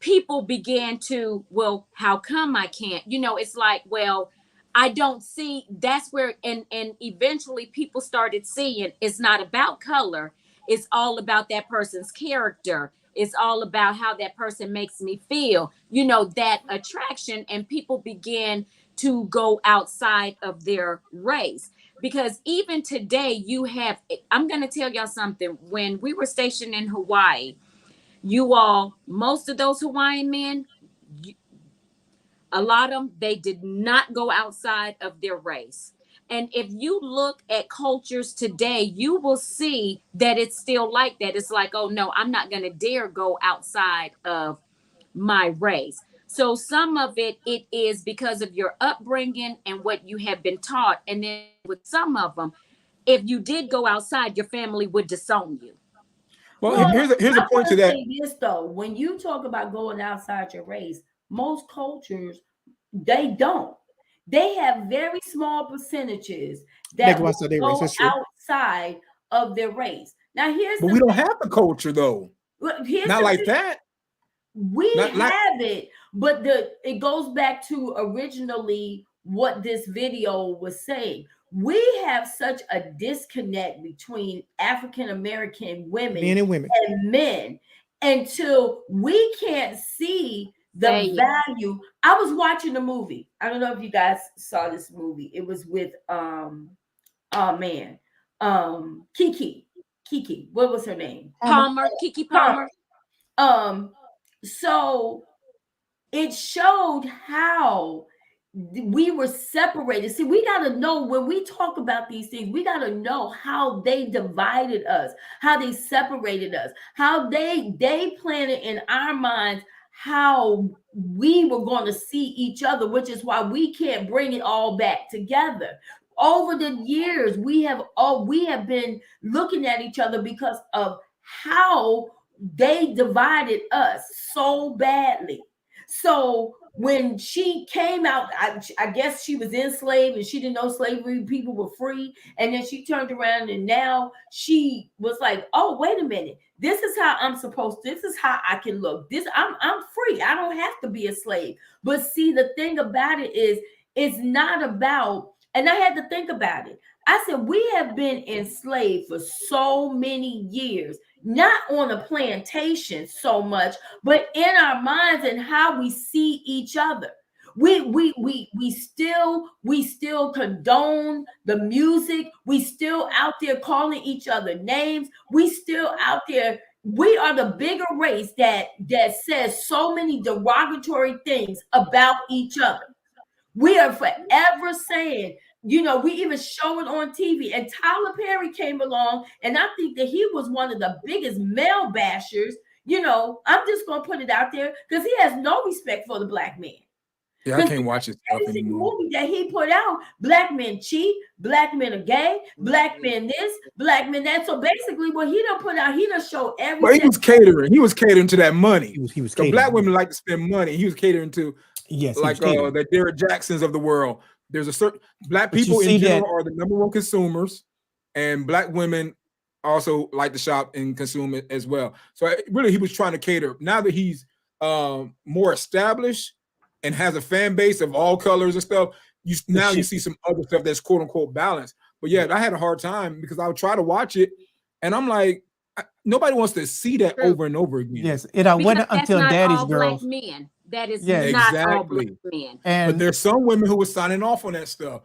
people began to, well, how come I can't? You know, it's like, well, I don't see. That's where, and eventually people started seeing it's not about color. It's all about that person's character. It's all about how that person makes me feel, you know, that attraction. And people began to go outside of their race. Because even today, I'm going to tell y'all something. When we were stationed in Hawaii, most of those Hawaiian men, a lot of them, they did not go outside of their race. And if you look at cultures today, you will see that it's still like that. It's like, oh no, I'm not going to dare go outside of my race. So some of it is because of your upbringing and what you have been taught. And then with some of them, if you did go outside, your family would disown you. Well, here's a point to that. This though, when you talk about going outside your race, most cultures they don't. They have very small percentages that go outside their race. go That's true. outside of their race. Now But we don't have the culture though. Not like that. We have it, but it goes back to originally what this video was saying. We have such a disconnect between African American women Men and women and men until we can't see the value. I was watching a movie. I don't know if you guys saw this movie. It was with Kiki. What was her name? Kiki Palmer. So it showed how we were separated. See, we got to know when we talk about these things, we got to know how they divided us, how they separated us, how they planted in our minds how we were going to see each other, which is why we can't bring it all back together. Over the years, we have been looking at each other because of how they divided us so badly. So when she came out, I guess she was enslaved and she didn't know slavery, people were free. And then she turned around and now she was like, oh, wait a minute. This is how I'm supposed to, this is how I can look. I'm free. I don't have to be a slave. But see, the thing about it is, it's not about, and I had to think about it. I said, we have been enslaved for so many years, not on a plantation so much, but in our minds and how we see each other. We still condone the music. We still out there calling each other names. We still out there. We are the bigger race that says so many derogatory things about each other. We are forever saying, you know, we even show it on TV. And Tyler Perry came along, and I think that he was one of the biggest male bashers. You know, I'm just going to put it out there because he has no respect for the black man. Yeah, I can't watch his stuff anymore. Movie that he put out, black men cheat, black men are gay, black men this, black men that. So basically, what he done put out, he done show everything. Well, he was catering. He was catering to that money. He was so catering. Black women like to spend money. He was catering to, like the Derek Jacksons of the world. There's a certain black people in general are the number one consumers, and black women also like to shop and consume it as well. So really, he was trying to cater. Now that he's more established and has a fan base of all colors and stuff, you see some other stuff that's quote unquote balanced. But yeah, I had a hard time because I would try to watch it, and I'm like, nobody wants to see that over and over again. Yes, it wasn't until Daddy's Girls. Black men. That is not exactly all black men. But there's some women who were signing off on that stuff.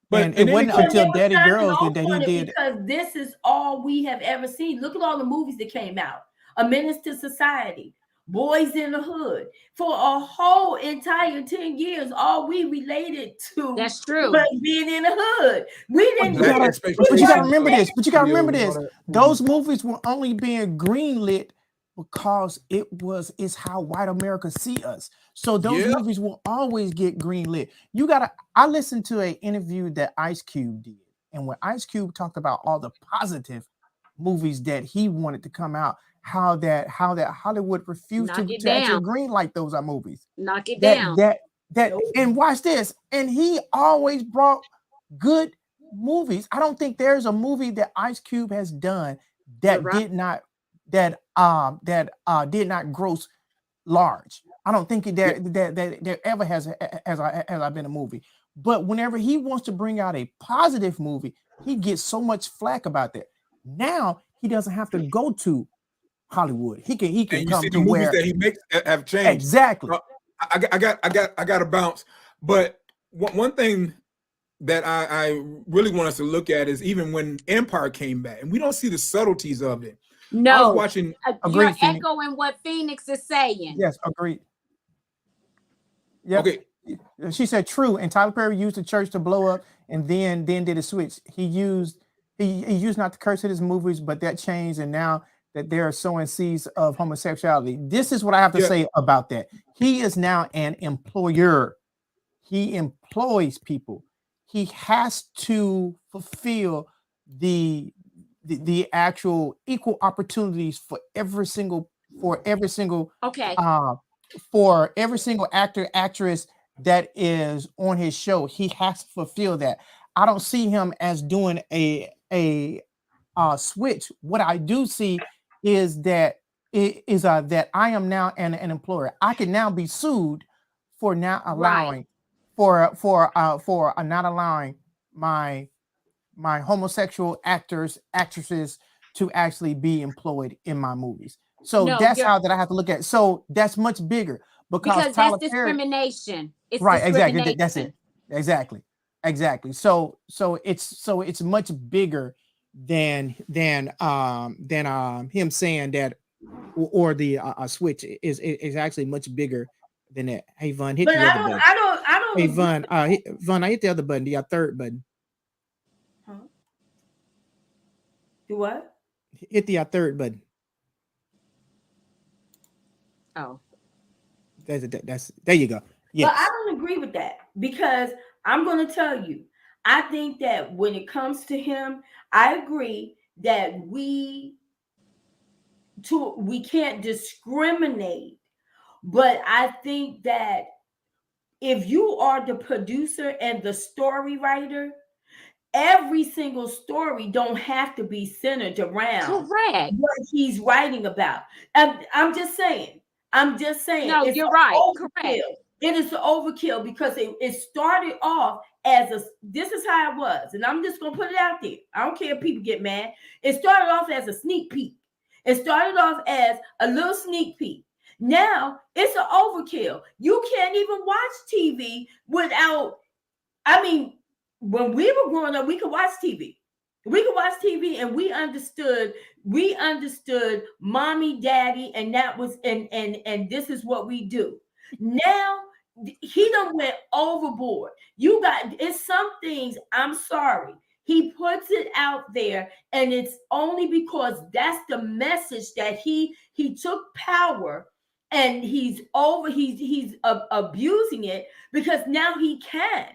But it wasn't until Daddy Girls that he did. Because this is all we have ever seen. Look at all the movies that came out. A Menace to Society. Boys in the Hood. For a whole entire 10 years, all we related to That's true. was being in the hood. We didn't. Black But you gotta remember this. But you gotta remember this. Those movies were only being greenlit because it's how white America see us. So those movies will always get greenlit. I listened to an interview that Ice Cube did, and when Ice Cube talked about all the positive movies that he wanted to come out, how that Hollywood refused to actually greenlight those movies. Knock it down. And watch this. And he always brought good movies. I don't think there's a movie that Ice Cube has done that did not gross large. I don't think that there ever has been a movie. But whenever he wants to bring out a positive movie, he gets so much flack about that. Now he doesn't have to go to Hollywood. He can and come you see to the where movies that he makes have changed. Exactly. I got to bounce. But one thing that I really want us to look at is even when Empire came back, and we don't see the subtleties of it. No, I was watching. You're echoing what Phoenix is saying. Yes, agreed. Yep. Okay. She said true, and Tyler Perry used the church to blow up, and then did a switch. He used not to curse in his movies, but that changed, and now that they are sowing seeds of homosexuality. This is what I have to say about that. He is now an employer. He employs people. He has to fulfill the actual equal opportunities for every single actor, actress that is on his show. He has to fulfill that. I don't see him as doing a switch. What I do see is that that I am now an employer. I can now be sued for not allowing for not allowing my homosexual actors, actresses to actually be employed in my movies. So that's how that I have to look at it. So that's much bigger because that's discrimination. It's right, discrimination. Exactly. That's it. Exactly. So it's much bigger than him saying that, or the switch is actually much bigger than that. Hey, Yvonne, hit the other button. I don't. Hey, Yvonne, Yvonne, I hit the other button, the third button. Huh? Do what? Hit the third button. Oh, that's there you go. Yes. But I don't agree with that, because I'm going to tell you, I think that when it comes to him, I agree that we can't discriminate, but I think that if you are the producer and the story writer, every single story don't have to be centered around what he's writing about. I'm just saying. No, you're right. Correct. It is an overkill because it started off as this is how it was. And I'm just going to put it out there. I don't care if people get mad. It started off as a sneak peek. It started off as a little sneak peek. Now it's an overkill. You can't even watch TV without, when we were growing up, we could watch TV. We could watch TV and we understood mommy, daddy, and that was and this is what we do. Now he done went overboard. It's some things, I'm sorry. He puts it out there, and it's only because that's the message that he took power, and he's abusing it because now he can.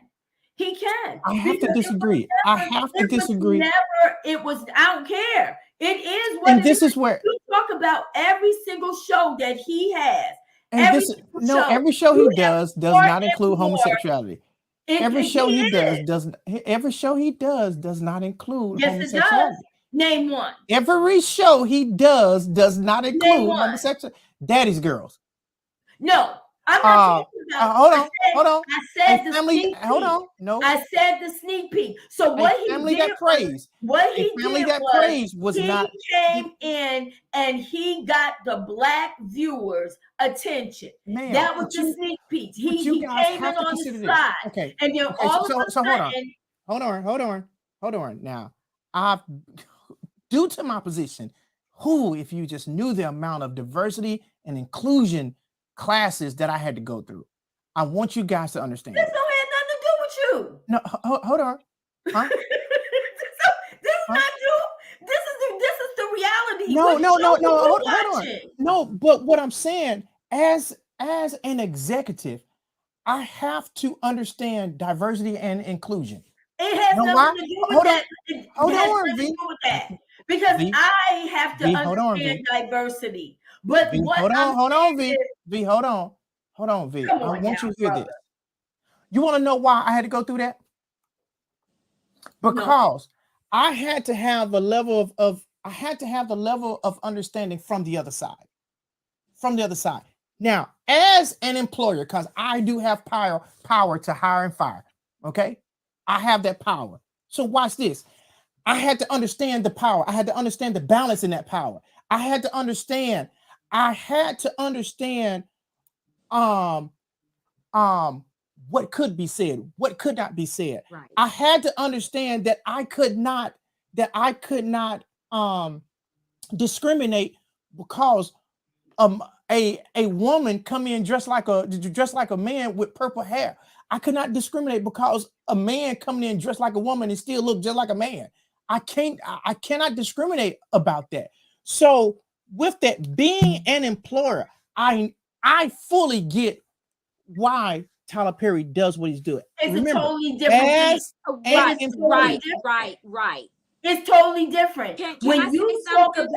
He can. I have to disagree. I don't care. It is what and this is where you talk about every single show that he has. And every show he does not include homosexuality. Every show he does not include homosexuality. It does. Name one. Every show he does not include homosexuality. Daddy's Girls. No, I'm not talking about. Hold on. I said the family. sneak peek. Hold on. No. I said the sneak peek. So what he family did that praised. What he family did that praised was he not. came in and he got the black viewers' attention. Man, that was the sneak peek. He came in on the side. Okay. And then all of a sudden, hold on. Now, due to my position, if you just knew the amount of diversity and inclusion classes that I had to go through. I want you guys to understand. This don't have nothing to do with you. No, hold on. Huh? This is not you. This is the reality. No, What no, no, show no. you Hold on. watching? No, but what I'm saying, as an executive, I have to understand diversity and inclusion. It has You know nothing why? to do with Hold on. that. It Hold has on, nothing to V. do with that. Because V. I have to V, hold on, understand V. diversity. But V, what hold I'm on, saying V. is, V, hold on, V. come I on want now, you to hear brother. this. You want to know why I had to go through that? Because I had to have the level of understanding from the other side. From the other side. Now, as an employer, because I do have power to hire and fire. Okay, I have that power. So watch this. I had to understand the power. I had to understand the balance in that power. I had to understand. What could be said, what could not be said. Right. I had to understand that I could not discriminate because a woman come in dressed like a man with purple hair. I could not discriminate because a man coming in dressed like a woman and still look just like a man. I cannot discriminate about that. So with that, being an employer, I fully get why Tyler Perry does what he's doing. It's Remember, a totally different thing. Right, It is totally right. It's totally different. Can When I say you something?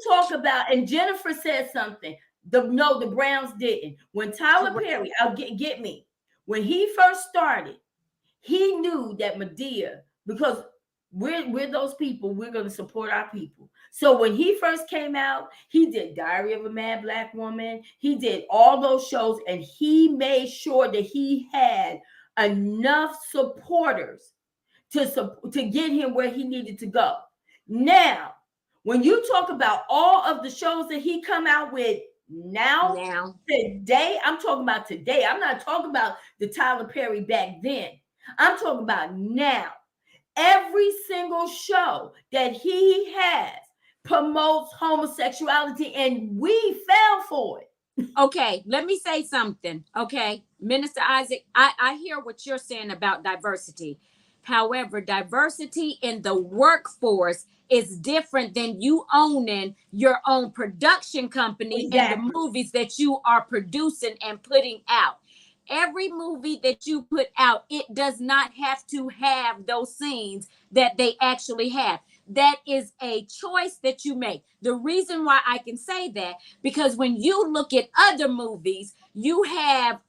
talk about, and Jennifer said something. The Browns didn't. When Tyler Perry, get me. When he first started, he knew that Medea, because we're those people, we're going to support our people. So when he first came out, he did Diary of a Mad Black Woman. He did all those shows, and he made sure that he had enough supporters to get him where he needed to go. Now, when you talk about all of the shows that he come out with now today, I'm talking about today. I'm not talking about the Tyler Perry back then. I'm talking about now. Every single show that he has promotes homosexuality, and we fell for it. Okay, let me say something. Okay, Minister Isaac, I hear what you're saying about diversity. However, diversity in the workforce is different than you owning your own production company and the movies that you are producing and putting out. Every movie that you put out, it does not have to have those scenes that they actually have. That is a choice that you make. The reason why I can say that, because when you look at other movies, you have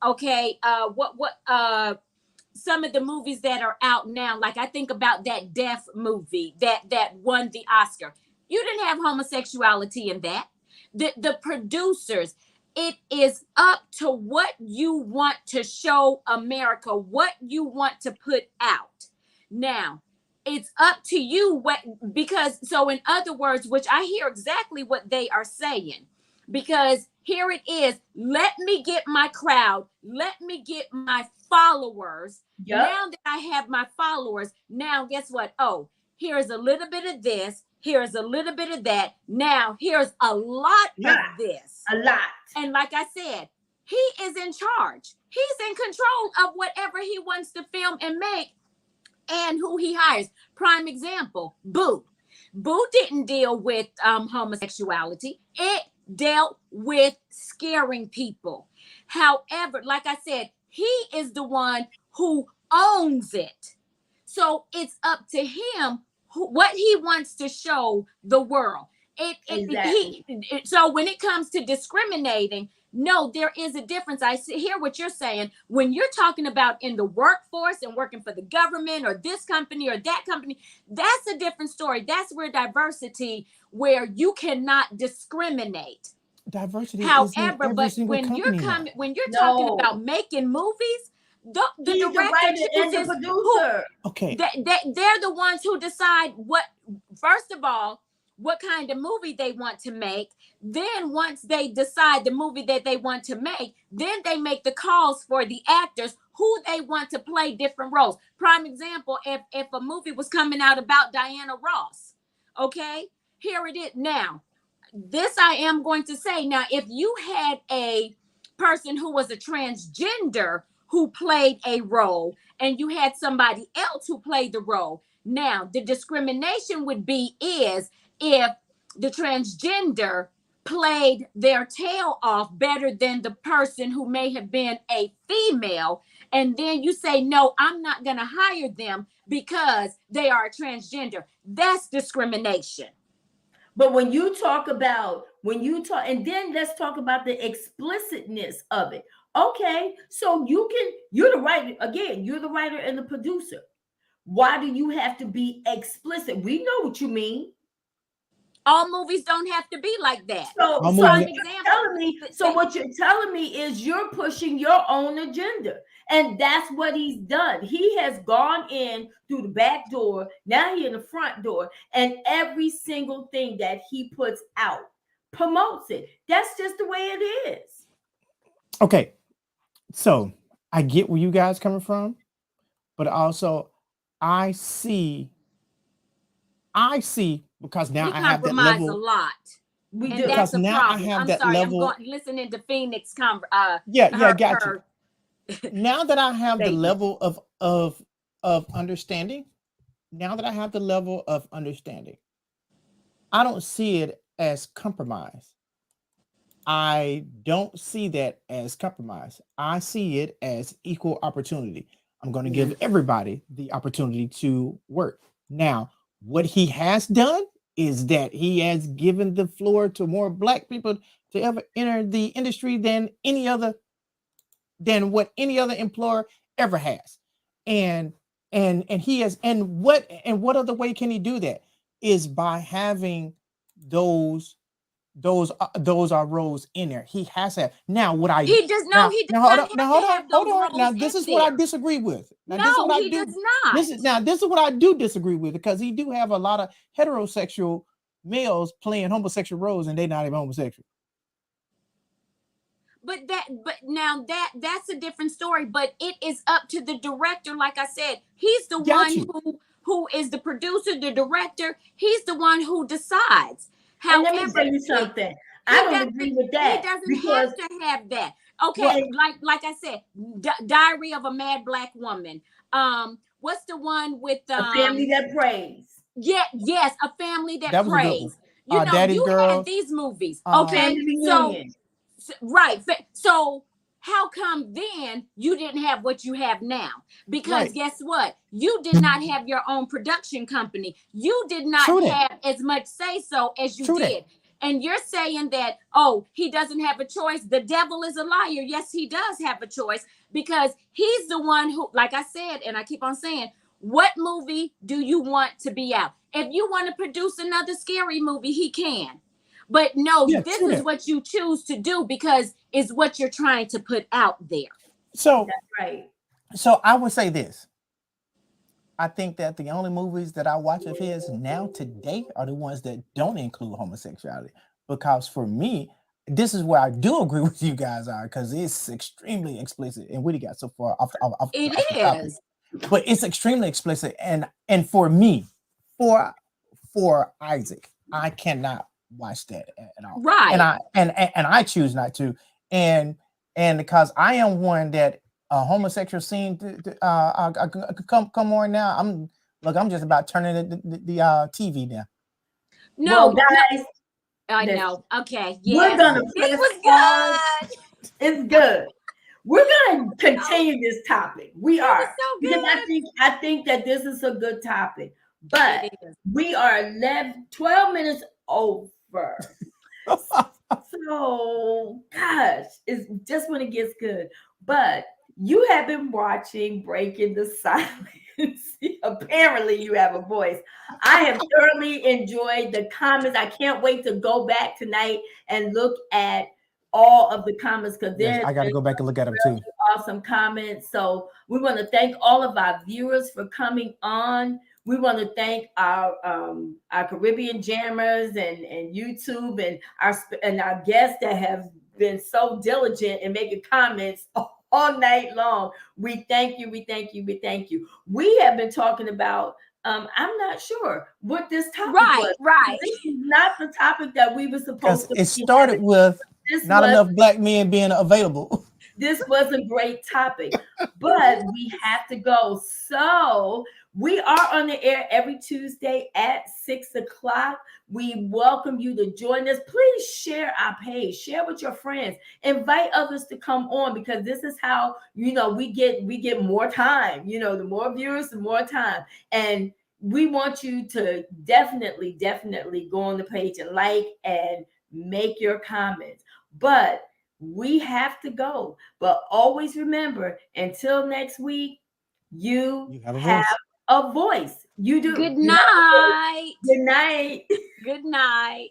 some of the movies that are out now, like I think about that Deaf movie that won the Oscar. You didn't have homosexuality in that. The producers, it is up to what you want to show America, what you want to put out. Now, it's up to you so in other words, which I hear exactly what they are saying, because here it is. Let me get my crowd. Let me get my followers. Yep. Now that I have my followers, now guess what? Oh, here's a little bit of this. Here's a little bit of that. Now here's a lot of this. A lot. And like I said, he is in charge. He's in control of whatever he wants to film and make and who he hires. Prime example, Boo. Boo didn't deal with homosexuality. It dealt with scaring people. However, like I said, he is the one who owns it. So it's up to him what he wants to show the world. So when it comes to discriminating, no, there is a difference. I hear what you're saying. When you're talking about in the workforce and working for the government or this company or that company, that's a different story. That's where diversity, where you cannot discriminate. Diversity. However, but when you're talking about making movies, the director and the producer. Okay. They're the ones who decide first of all, what kind of movie they want to make. Then once they decide the movie that they want to make, then they make the calls for the actors who they want to play different roles. Prime example, if a movie was coming out about Diana Ross, okay, here it is now. this I am going to say. Now, if you had a person who was a transgender who played a role and you had somebody else who played the role, now the discrimination would be is if the transgender played their tail off better than the person who may have been a female, and then you say, no, I'm not going to hire them because they are a transgender. That's discrimination. But when you talk, and then let's talk about the explicitness of it. Okay, so you're the writer, again, you're the writer and the producer. Why do you have to be explicit? We know what you mean. All movies don't have to be like that. So So what you're telling me is you're pushing your own agenda. And that's what he's done. He has gone in through the back door. Now he's in the front door. And every single thing that he puts out promotes it. That's just the way it is. Okay. So I get where you guys coming from, but also I see because now I have that level a lot. We and do. That's because now problem. I have I'm that sorry, level. I'm listening to Phoenix. Got you. Now that I have the level of understanding, I don't see it as compromise. I don't see that as compromise. I see it as equal opportunity. I'm going to give everybody the opportunity to work. Now, what he has done is that he has given the floor to more Black people to ever enter the industry than what any other employer ever has. And he has, and what other way can he do that is by having those are roles in there. He has that. Now what I he does now, no he does now, not hold on. Now this is what I disagree with. Now, no, this is what he does not. This is what I do disagree with, because he do have a lot of heterosexual males playing homosexual roles and they're not even homosexual. But now that's a different story. But it is up to the director. Like I said, he's the one who is the producer, the director. He's the one who decides. And let me tell you something. I don't agree with that. He doesn't have to have that. Okay, like I said, Diary of a Mad Black Woman. What's the one with A Family That Prays? Yes, A Family That Prays. You know, Daddy's you Girl, had these movies. Okay, right. So how come then you didn't have what you have now? Because guess what? You did not have your own production company. You did not have as much say so as you did. And you're saying that, oh, he doesn't have a choice. The devil is a liar. Yes, he does have a choice, because he's the one who, like I said, and I keep on saying, what movie do you want to be out? If you want to produce another scary movie, he can. But no, this is what you choose to do because it's what you're trying to put out there. So that's right. So I would say this. I think that the only movies that I watch of his now today are the ones that don't include homosexuality. Because for me, this is where I do agree with you guys are, because it's extremely explicit. And we got so far off the topic. But it's extremely explicit. And for me, for Isaac, I cannot watch that at all. Right. And I choose not to. And because I am one that homosexual scene come on now. I'm just about turning the TV down. No, guys. I know. Okay. We're gonna this was good. It's good. We're gonna continue this topic. We are so because I think that this is a good topic. But we are 12 minutes over. So gosh, it's just when it gets good. But you have been watching Breaking the Silence. Apparently, you have a voice. I have thoroughly enjoyed the comments. I can't wait to go back tonight and look at all of the comments, because I got to go back and look at them too. Awesome comments. So we want to thank all of our viewers for coming on. We want to thank our Caribbean jammers and YouTube and our guests that have been so diligent in making comments all night long. We thank you. We thank you. We thank you. We have been talking about I'm not sure what this topic Right, was. right. This is not the topic that we were Because supposed to it be started having. with This not was enough black men being available. this was a great topic, but we have to go. So we are on the air every Tuesday at 6 o'clock. We welcome you to join us. Please share our page, share with your friends, invite others to come on, because this is how, you know, we get more time. You know, the more viewers, the more time. And we want you to definitely go on the page and like and make your comments. But we have to go. But always remember, until next week, you You have a have voice. a voice. You do. Good You have a voice. night. Good night. Good night.